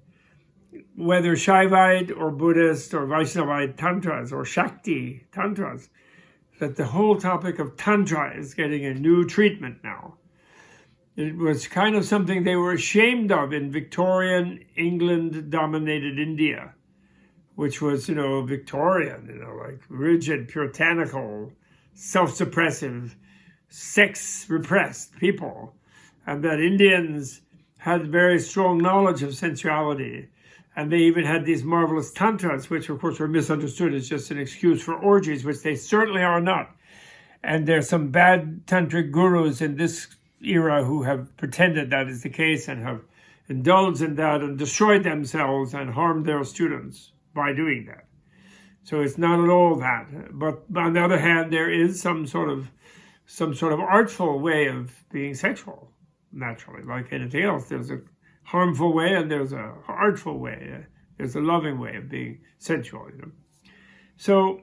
whether Shaivite or Buddhist or Vaishnavite tantras or Shakti tantras, that the whole topic of tantra is getting a new treatment now. It was kind of something they were ashamed of in Victorian England-dominated India, which was, Victorian, like rigid, puritanical, self-suppressive, sex-repressed people. And that Indians had very strong knowledge of sensuality. And they even had these marvelous tantras, which of course were misunderstood as just an excuse for orgies, which they certainly are not. And there's some bad tantric gurus in this era who have pretended that is the case and have indulged in that and destroyed themselves and harmed their students by doing that. So it's not at all that. But on the other hand, there is some sort of artful way of being sexual, naturally. Like anything else, there's a harmful way and there's a artful way. There's a loving way of being sensual. So,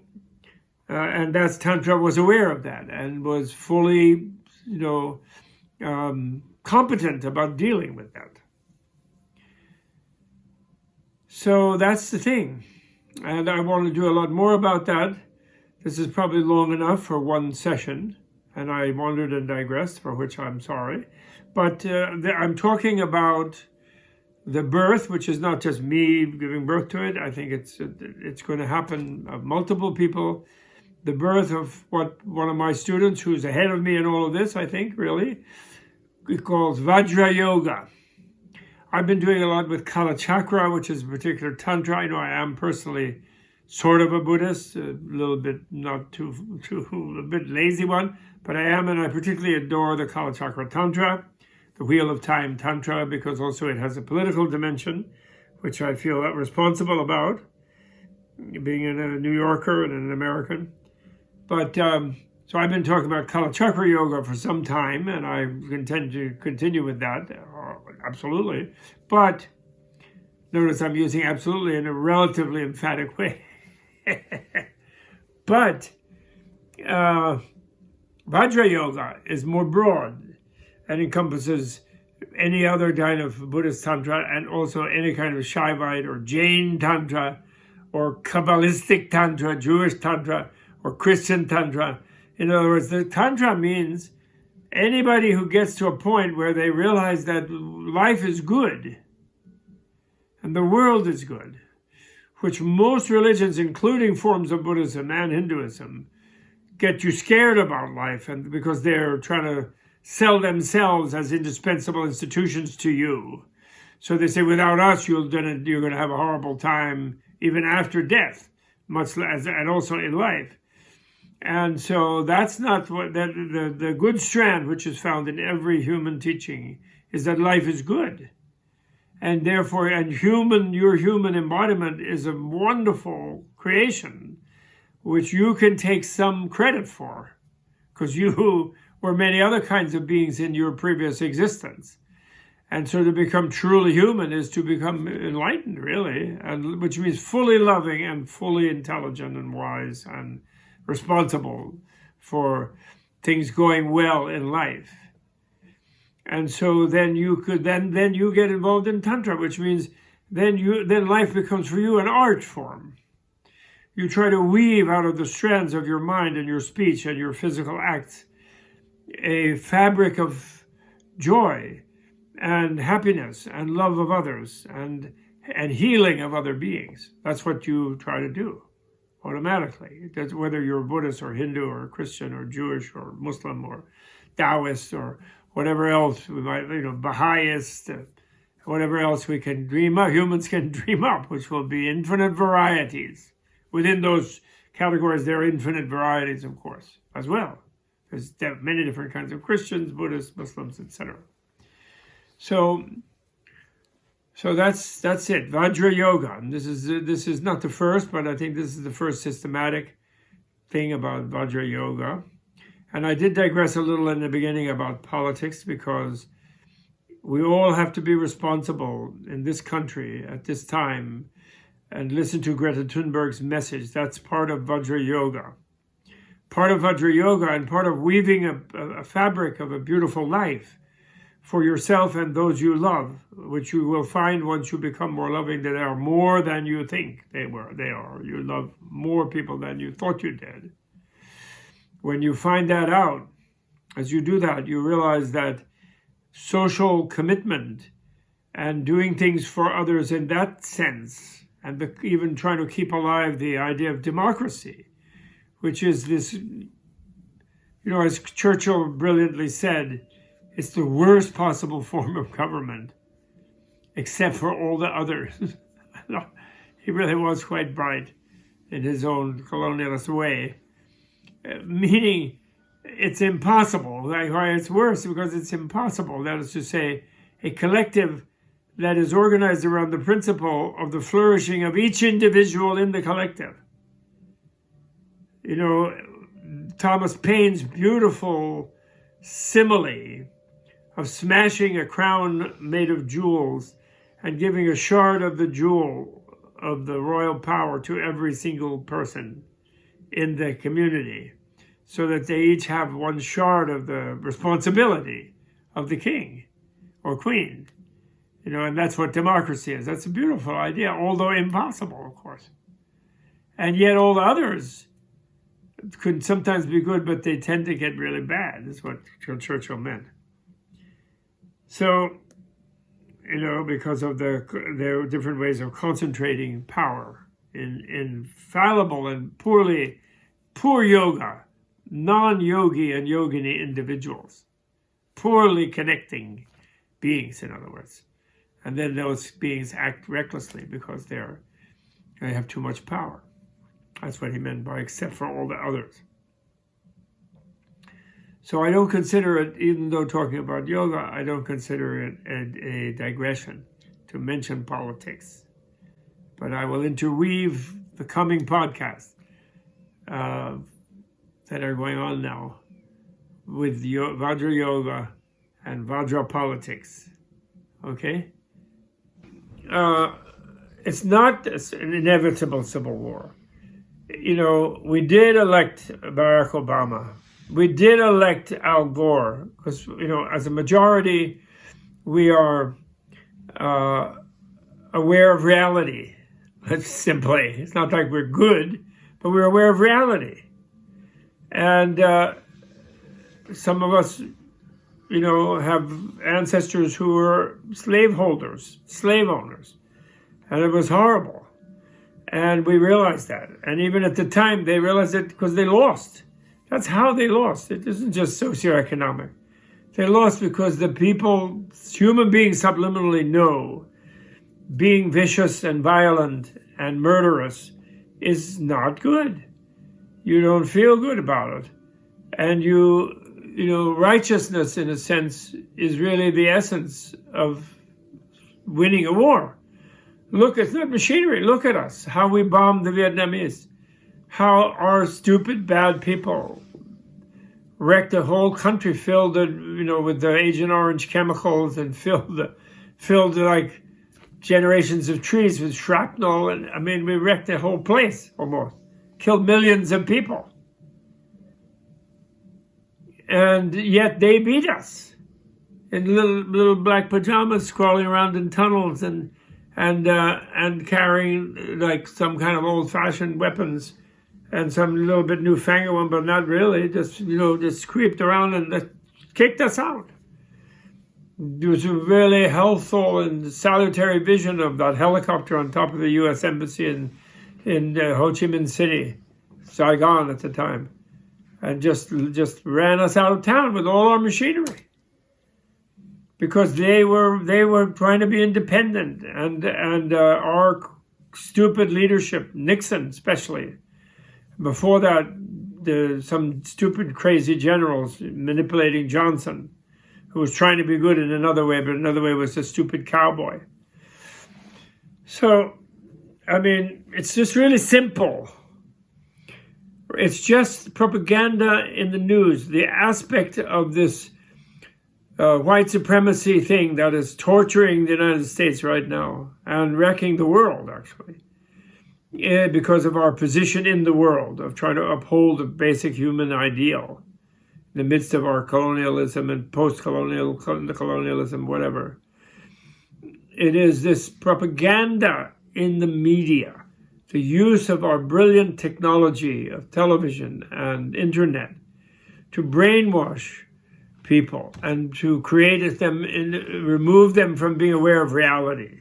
and that's Tantra was aware of that and was fully, competent about dealing with that. So that's the thing. And I want to do a lot more about that. This is probably long enough for one session, and I wandered and digressed, for which I'm sorry. But I'm talking about the birth, which is not just me giving birth to it. I think it's going to happen of multiple people. The birth of what one of my students, who's ahead of me in all of this, I think, really, he calls Vajra Yoga. I've been doing a lot with Kala Chakra, which is a particular tantra. I know I am personally sort of a Buddhist, a little bit, not too a bit lazy one, but I am, and I particularly adore the Kala Chakra Tantra, the Wheel of Time Tantra, because also it has a political dimension, which I feel responsible about, being a New Yorker and an American. But so I've been talking about Kala Chakra Yoga for some time, and I intend to continue with that, absolutely. But notice I'm using absolutely in a relatively emphatic way. But Vajra Yoga is more broad and encompasses any other kind of Buddhist Tantra and also any kind of Shaivite or Jain Tantra or Kabbalistic Tantra, Jewish Tantra, or Christian Tantra. In other words, the Tantra means anybody who gets to a point where they realize that life is good and the world is good, which most religions, including forms of Buddhism and Hinduism, get you scared about life, and because they're trying to sell themselves as indispensable institutions to you. So they say, without us, you're going to have a horrible time even after death, much less, and also in life. And so that's not what the good strand, which is found in every human teaching, is that life is good. And therefore, your human embodiment is a wonderful creation, which you can take some credit for, because you were many other kinds of beings in your previous existence. And so to become truly human is to become enlightened, really, and which means fully loving and fully intelligent and wise and responsible for things going well in life. And so then you could then you get involved in Tantra, which means then life becomes for you an art form. You try to weave out of the strands of your mind and your speech and your physical acts a fabric of joy and happiness and love of others and healing of other beings. That's what you try to do automatically. That's whether you're Buddhist or Hindu or Christian or Jewish or Muslim or Taoist or whatever else we might, Baha'ist, whatever else we can dream up, humans can dream up, which will be infinite varieties. Within those categories, there are infinite varieties, of course, as well. There's many different kinds of Christians, Buddhists, Muslims, etc. So that's it. Vajra yoga. And this is not the first, but I think this is the first systematic thing about Vajra yoga. And I did digress a little in the beginning about politics, because we all have to be responsible in this country at this time and listen to Greta Thunberg's message. That's part of Vajra yoga. Part of Vajra yoga and part of weaving a fabric of a beautiful life for yourself and those you love, which you will find once you become more loving, that they are more than you think they are. You love more people than you thought you did. When you find that out, as you do that, you realize that social commitment and doing things for others in that sense, and even trying to keep alive the idea of democracy, which is this, as Churchill brilliantly said, it's the worst possible form of government, except for all the others. He really was quite bright in his own colonialist way. Meaning, it's impossible. Why it's worse? Because it's impossible. That is to say, a collective that is organized around the principle of the flourishing of each individual in the collective. Thomas Paine's beautiful simile of smashing a crown made of jewels and giving a shard of the jewel of the royal power to every single person in the community, so that they each have one shard of the responsibility of the king or queen. And that's what democracy is. That's a beautiful idea, although impossible, of course. And yet all the others could sometimes be good, but they tend to get really bad, is what Churchill meant. So, because of their different ways of concentrating power in infallible and poor yoga, non-yogi and yogini individuals, poorly connecting beings, in other words. And then those beings act recklessly because they have too much power. That's what he meant by except for all the others. So I don't consider it, even though talking about yoga, I don't consider it a digression to mention politics. But I will interweave the coming podcasts that are going on now with Vajra yoga and Vajra politics. Okay? It's not an inevitable civil war. We did elect Barack Obama. We did elect Al Gore because, as a majority, we are aware of reality. Simply, it's not like we're good, but we're aware of reality. And some of us, have ancestors who were slave owners, and it was horrible. And we realized that. And even at the time, they realized it because they lost. That's how they lost. It isn't just socioeconomic. They lost because the people, human beings subliminally know being vicious and violent and murderous is not good. you don't feel good about it. And righteousness, in a sense, is really the essence of winning a war. Look, it's not machinery. Look at us, how we bombed the Vietnamese, how our stupid, bad people wrecked a whole country, filled it, with the Agent Orange chemicals, and filled like generations of trees with shrapnel. And I mean, we wrecked the whole place almost, killed millions of people. And yet they beat us in little black pajamas, crawling around in tunnels and carrying like some kind of old-fashioned weapons and some little bit newfangled one, but not really. Just creeped around and kicked us out. There was a really healthful and salutary vision of that helicopter on top of the U.S. Embassy in Ho Chi Minh City, Saigon at the time, and just ran us out of town with all our machinery, because they were trying to be independent, and our stupid leadership, Nixon especially, before that, some stupid crazy generals manipulating Johnson, who was trying to be good in another way, but another way was a stupid cowboy. So, I mean, it's just really simple. It's just propaganda in the news. The aspect of this white supremacy thing that is torturing the United States right now and wrecking the world, actually, because of our position in the world of trying to uphold a basic human ideal in the midst of our colonialism and post-colonialism, whatever. It is this propaganda in the media, the use of our brilliant technology of television and internet to brainwash people and to remove them from being aware of reality,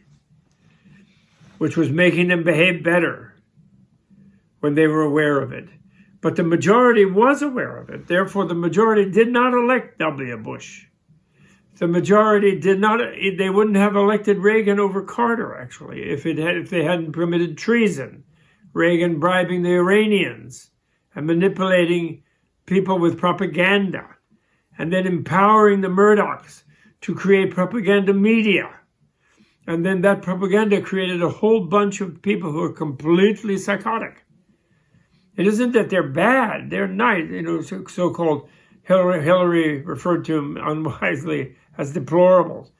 which was making them behave better when they were aware of it. But the majority was aware of it. Therefore, the majority did not elect W. Bush. The majority they wouldn't have elected Reagan over Carter, actually, if they hadn't permitted treason, Reagan bribing the Iranians and manipulating people with propaganda, and then empowering the Murdochs to create propaganda media. And then that propaganda created a whole bunch of people who are completely psychotic. It isn't that they're bad, they're nice, so-called Hillary referred to them unwisely as deplorables.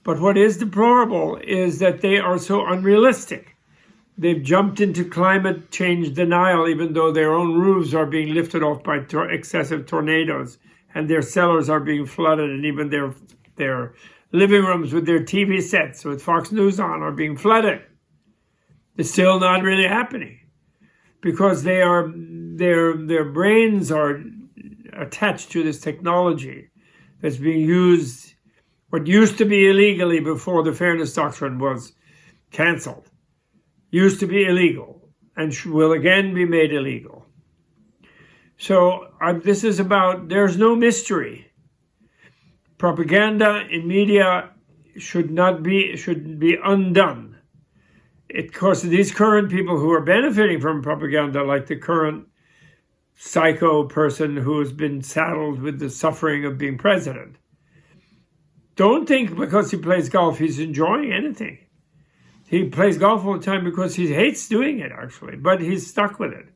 But what is deplorable is that they are so unrealistic. They've jumped into climate change denial, even though their own roofs are being lifted off by excessive tornadoes, and their cellars are being flooded, and even their living rooms with their TV sets with Fox News on are being flooded. It's still not really happening, because their brains are attached to this technology that's being used, what used to be illegally before the Fairness Doctrine was canceled, used to be illegal and will again be made illegal. So this is about, there's no mystery. Propaganda in media should be undone. Of course, these current people who are benefiting from propaganda, like the current psycho person who has been saddled with the suffering of being president, don't think because he plays golf he's enjoying anything. He plays golf all the time because he hates doing it, actually, but he's stuck with it.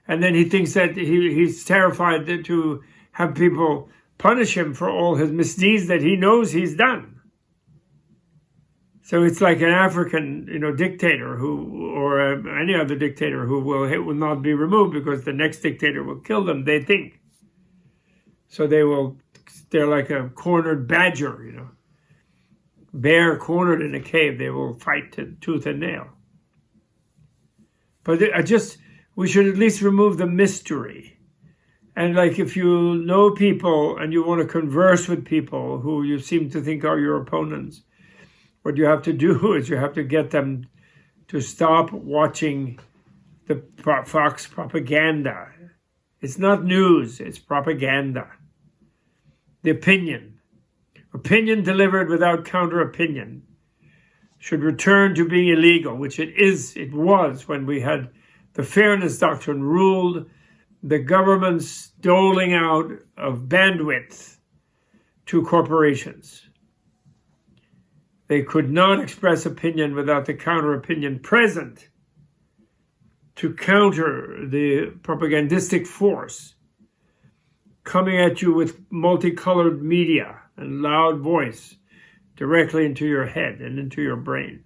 And then he thinks that he's terrified to have people punish him for all his misdeeds that he knows he's done. So it's like an African, dictator or any other dictator who will not be removed because the next dictator will kill them, they think. So they're like a cornered badger, bear cornered in a cave. They will fight to tooth and nail. But we should at least remove the mystery. And like, if you know people and you want to converse with people who you seem to think are your opponents, what you have to do is you have to get them to stop watching the Fox propaganda. It's not news, it's propaganda. The opinion delivered without counter-opinion should return to being illegal, which it was when we had the Fairness Doctrine ruled the government's doling out of bandwidth to corporations. They could not express opinion without the counter opinion present to counter the propagandistic force coming at you with multicolored media and loud voice directly into your head and into your brain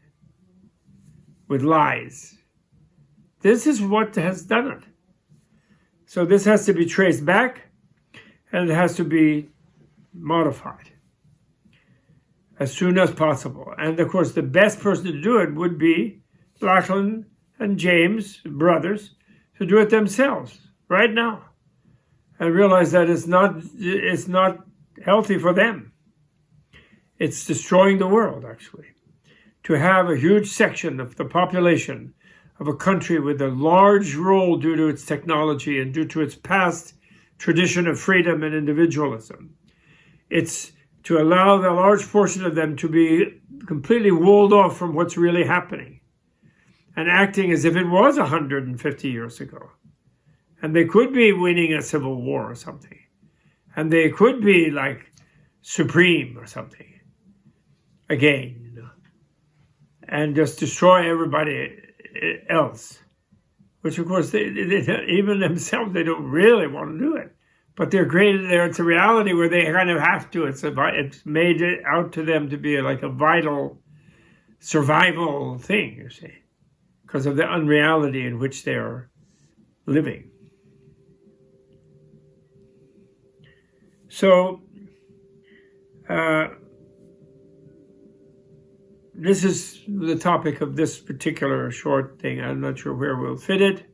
with lies. This is what has done it. So this has to be traced back, and it has to be modified as soon as possible. And of course, the best person to do it would be Lachlan and James, brothers, to do it themselves right now, and realize that it's not healthy for them. It's destroying the world, actually, to have a huge section of the population of a country with a large role due to its technology and due to its past tradition of freedom and individualism. It's to allow the large portion of them to be completely walled off from what's really happening and acting as if it was 150 years ago. And they could be winning a civil war or something. And they could be like supreme or something again, you know, and just destroy everybody else, which of course they even themselves, they don't really want to do it, but they're created there. It's a reality where they kind of have to. It's made it out to them to be like a vital survival thing, you see, because of the unreality in which they are living. So this is the topic of this particular short thing. I'm not sure where we'll fit it,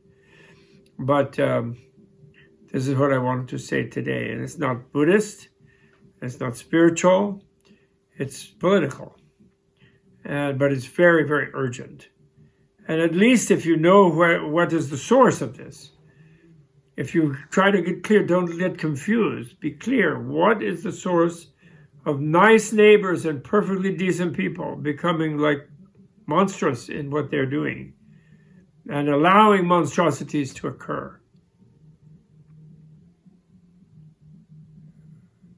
but this is what I wanted to say today. And it's not Buddhist, it's not spiritual, it's political, but it's very, very urgent. And at least if you know what is the source of this, if you try to get clear, don't get confused. Be clear, what is the source of nice neighbors and perfectly decent people becoming like monstrous in what they're doing and allowing monstrosities to occur?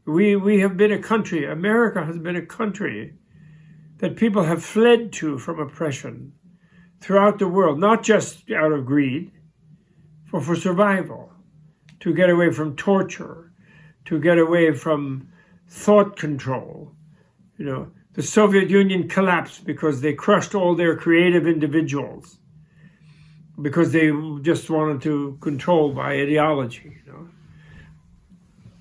We have been a country, America has been a country that people have fled to from oppression throughout the world, not just out of greed, but for survival, to get away from torture, to get away from thought control. You know, the Soviet Union collapsed because they crushed all their creative individuals, because they just wanted to control by ideology. You know,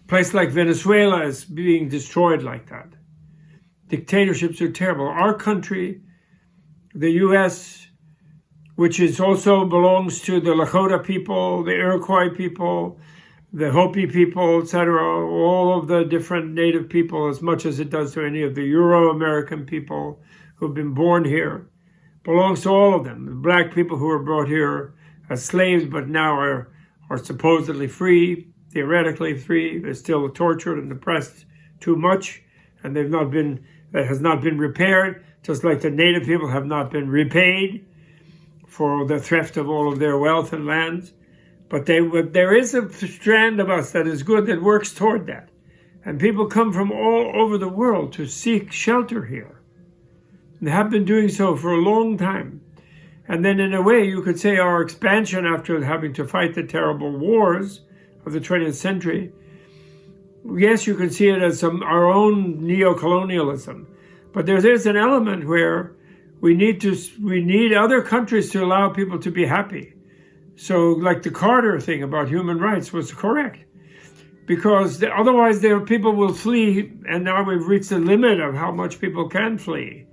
a place like Venezuela is being destroyed like that. Dictatorships are terrible. Our country, the U.S., which is also belongs to the Lakota people, the Iroquois people, the Hopi people, etc., all of the different native people, as much as it does to any of the Euro-American people who've been born here, belongs to all of them. The black people who were brought here as slaves but now are supposedly free, theoretically free. They're still tortured and oppressed too much, and that has not been repaired, just like the native people have not been repaid for the theft of all of their wealth and lands. But there is a strand of us that is good, that works toward that. And people come from all over the world to seek shelter here. And have been doing so for a long time. And then in a way, you could say our expansion after having to fight the terrible wars of the 20th century, yes, you can see it as our own neo-colonialism. But there's an element where we need other countries to allow people to be happy. So like the Carter thing about human rights was correct, because otherwise people will flee, and now we've reached the limit of how much people can flee.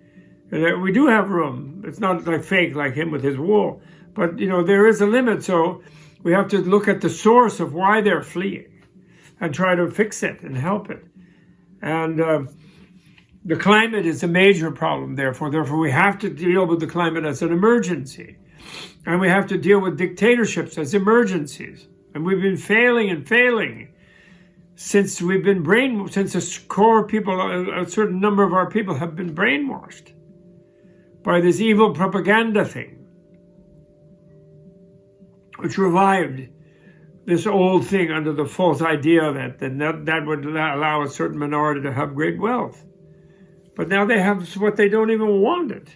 And we do have room. It's not like fake like him with his wall, but you know, there is a limit. So we have to look at the source of why they're fleeing and try to fix it and help it. And the climate is a major problem, therefore we have to deal with the climate as an emergency. And we have to deal with dictatorships as emergencies. And we've been failing since since a core people, a certain number of our people have been brainwashed by this evil propaganda thing, which revived this old thing under the false idea that would allow a certain minority to have great wealth. But now they have what they don't even want it.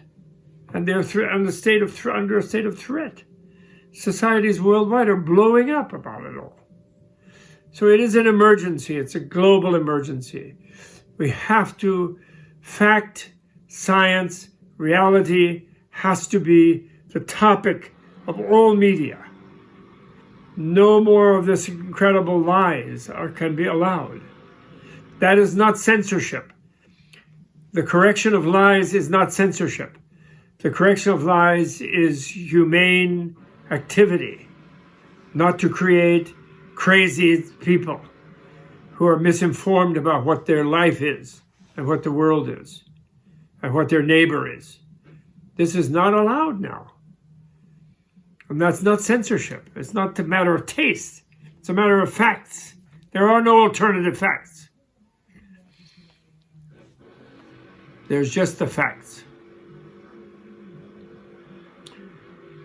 And they're under a state of threat. Societies worldwide are blowing up about it all. So it is an emergency. It's a global emergency. We have to, fact, science, reality has to be the topic of all media. No more of this incredible lies can be allowed. That is not censorship. The correction of lies is not censorship. The correction of lies is humane activity, not to create crazy people who are misinformed about what their life is and what the world is and what their neighbor is. This is not allowed now. And that's not censorship. It's not a matter of taste. It's a matter of facts. There are no alternative facts. There's just the facts.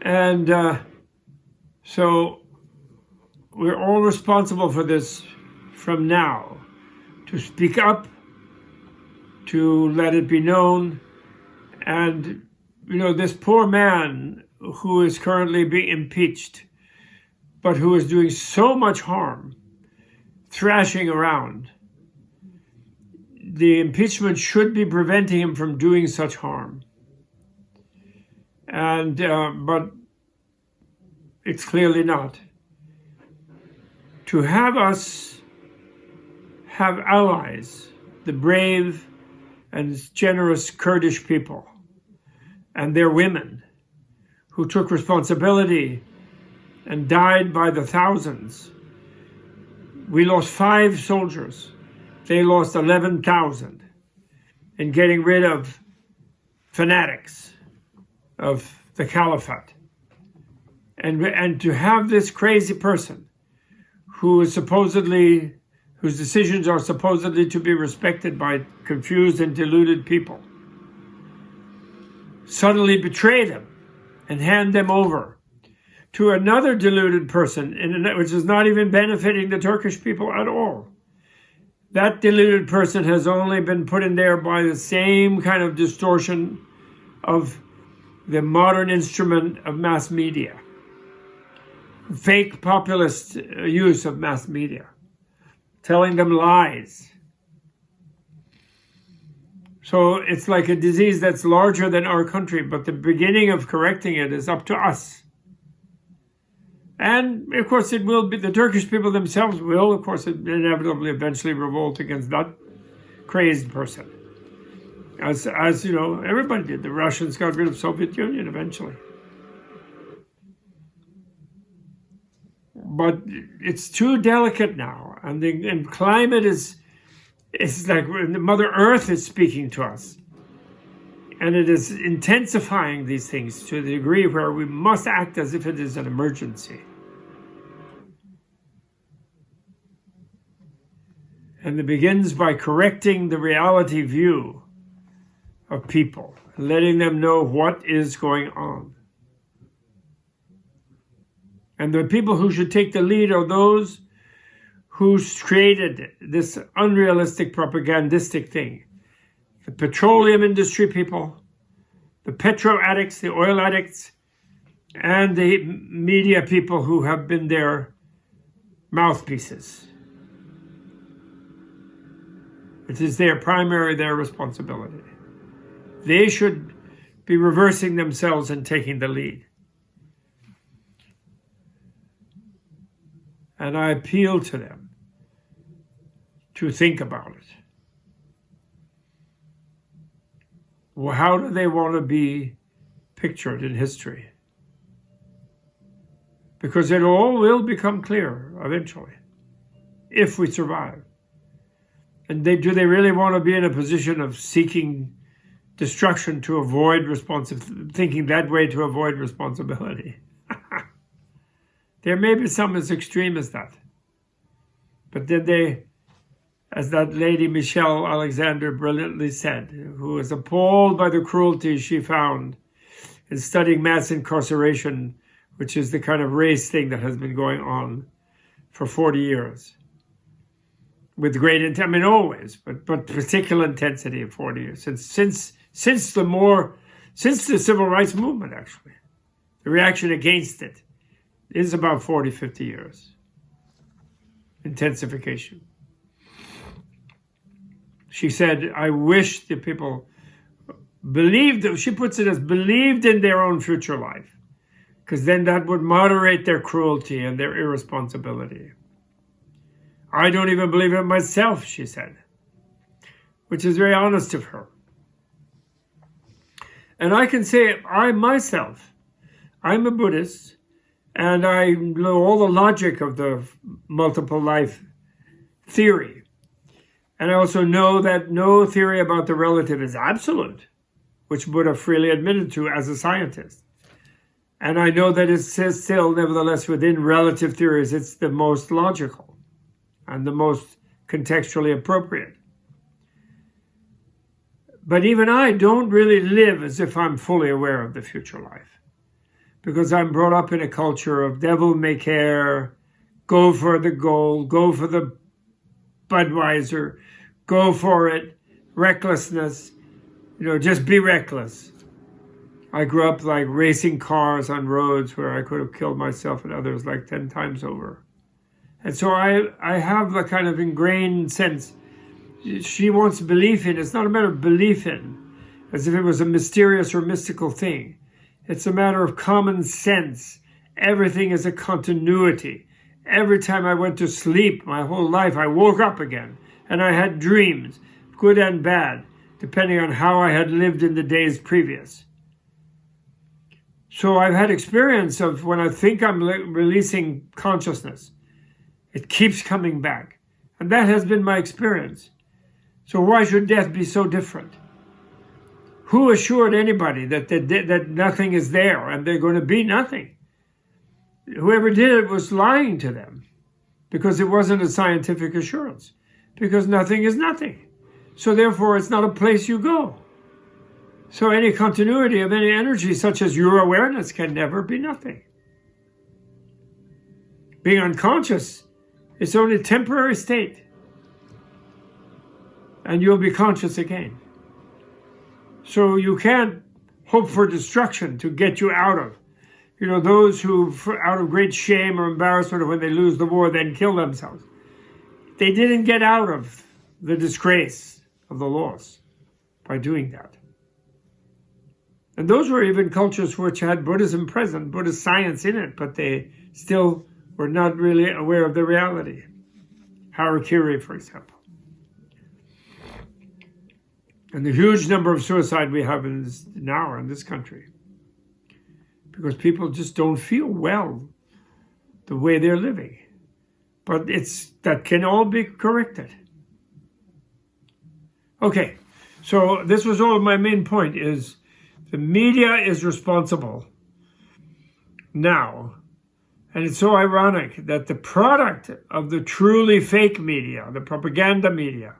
And so we're all responsible for this from now, to speak up, to let it be known. And, this poor man who is currently being impeached, but who is doing so much harm, thrashing around, the impeachment should be preventing him from doing such harm. And but it's clearly not. To have us have allies, the brave and generous Kurdish people and their women who took responsibility and died by the thousands. We lost 5 soldiers. They lost 11,000 in getting rid of fanatics of the caliphate. And to have this crazy person whose decisions are supposedly to be respected by confused and deluded people, suddenly betray them and hand them over to another deluded person, which is not even benefiting the Turkish people at all. That deluded person has only been put in there by the same kind of distortion of the modern instrument of mass media. Fake populist use of mass media, telling them lies. So it's like a disease that's larger than our country, but the beginning of correcting it is up to us. And of course it will be, the Turkish people themselves will, of course, inevitably eventually revolt against that crazed person. As everybody did. The Russians got rid of the Soviet Union eventually. But it's too delicate now, and climate is like Mother Earth is speaking to us, and it is intensifying these things to the degree where we must act as if it is an emergency. And it begins by correcting the reality view of people, letting them know what is going on. And the people who should take the lead are those who created this unrealistic propagandistic thing. The petroleum industry people, the petro addicts, the oil addicts, and the media people who have been their mouthpieces. It is their responsibility. They should be reversing themselves and taking the lead. And I appeal to them to think about it. Well, how do they want to be pictured in history? Because it all will become clear eventually, if we survive. And do they really want to be in a position of seeking destruction to avoid thinking that way to avoid responsibility? There may be some as extreme as that. But then they, as that lady Michelle Alexander brilliantly said, who was appalled by the cruelty she found in studying mass incarceration, which is the kind of race thing that has been going on for 40 years. With great intent, I mean always, but particular intensity of 40 years. Since the civil rights movement, actually. The reaction against it is about 40, 50 years. Intensification. She said, I wish the people believed, she puts it as believed in their own future life, because then that would moderate their cruelty and their irresponsibility. I don't even believe it myself, she said, which is very honest of her. And I can say, I'm a Buddhist, and I know all the logic of the multiple life theory. And I also know that no theory about the relative is absolute, which Buddha freely admitted to as a scientist. And I know that it's still, nevertheless, within relative theories, it's the most logical and the most contextually appropriate. But even I don't really live as if I'm fully aware of the future life, because I'm brought up in a culture of devil may care, go for the gold, go for the Budweiser, go for it, recklessness, just be reckless. I grew up like racing cars on roads where I could have killed myself and others like 10 times over. And so I have the kind of ingrained sense. She wants belief in. It's not a matter of belief in, as if it was a mysterious or mystical thing. It's a matter of common sense. Everything is a continuity. Every time I went to sleep, my whole life, I woke up again. And I had dreams, good and bad, depending on how I had lived in the days previous. So I've had experience of when I think I'm releasing consciousness, it keeps coming back. And that has been my experience. So why should death be so different? Who assured anybody that nothing is there and they're going to be nothing? Whoever did it was lying to them, because it wasn't a scientific assurance, because nothing is nothing. So therefore, it's not a place you go. So any continuity of any energy, such as your awareness, can never be nothing. Being unconscious is only a temporary state, and you'll be conscious again. So you can't hope for destruction to get you out of. Those who, out of great shame or embarrassment, when they lose the war, then kill themselves. They didn't get out of the disgrace of the loss by doing that. And those were even cultures which had Buddhism present, Buddhist science in it, but they still were not really aware of the reality. Harakiri, for example. And the huge number of suicide we have now in this country, because people just don't feel well the way they're living. But that can all be corrected. Okay, so this was all my main point is the media is responsible now. And it's so ironic that the product of the truly fake media, the propaganda media,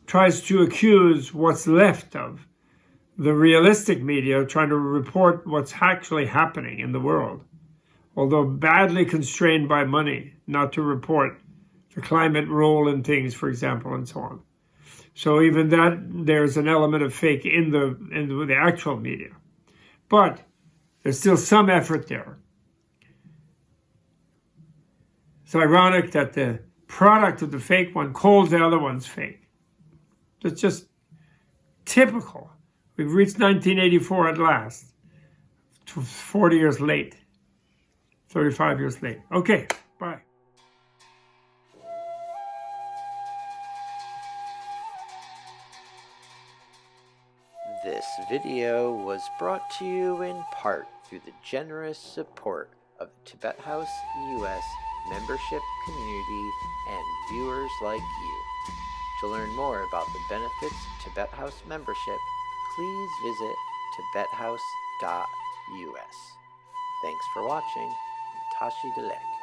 tries to accuse what's left of the realistic media trying to report what's actually happening in the world, although badly constrained by money not to report the climate role in things, for example, and so on. So even that, there's an element of fake in the actual media. But there's still some effort there. It's ironic that the product of the fake one calls the other ones fake. It's just typical. We've reached 1984 at last. 40 years late. 35 years late. Okay, bye. This video was brought to you in part through the generous support of the Tibet House US membership community and viewers like you. To learn more about the benefits of Tibet House membership, please visit tibethouse.us. Thanks for watching. Tashi Delek.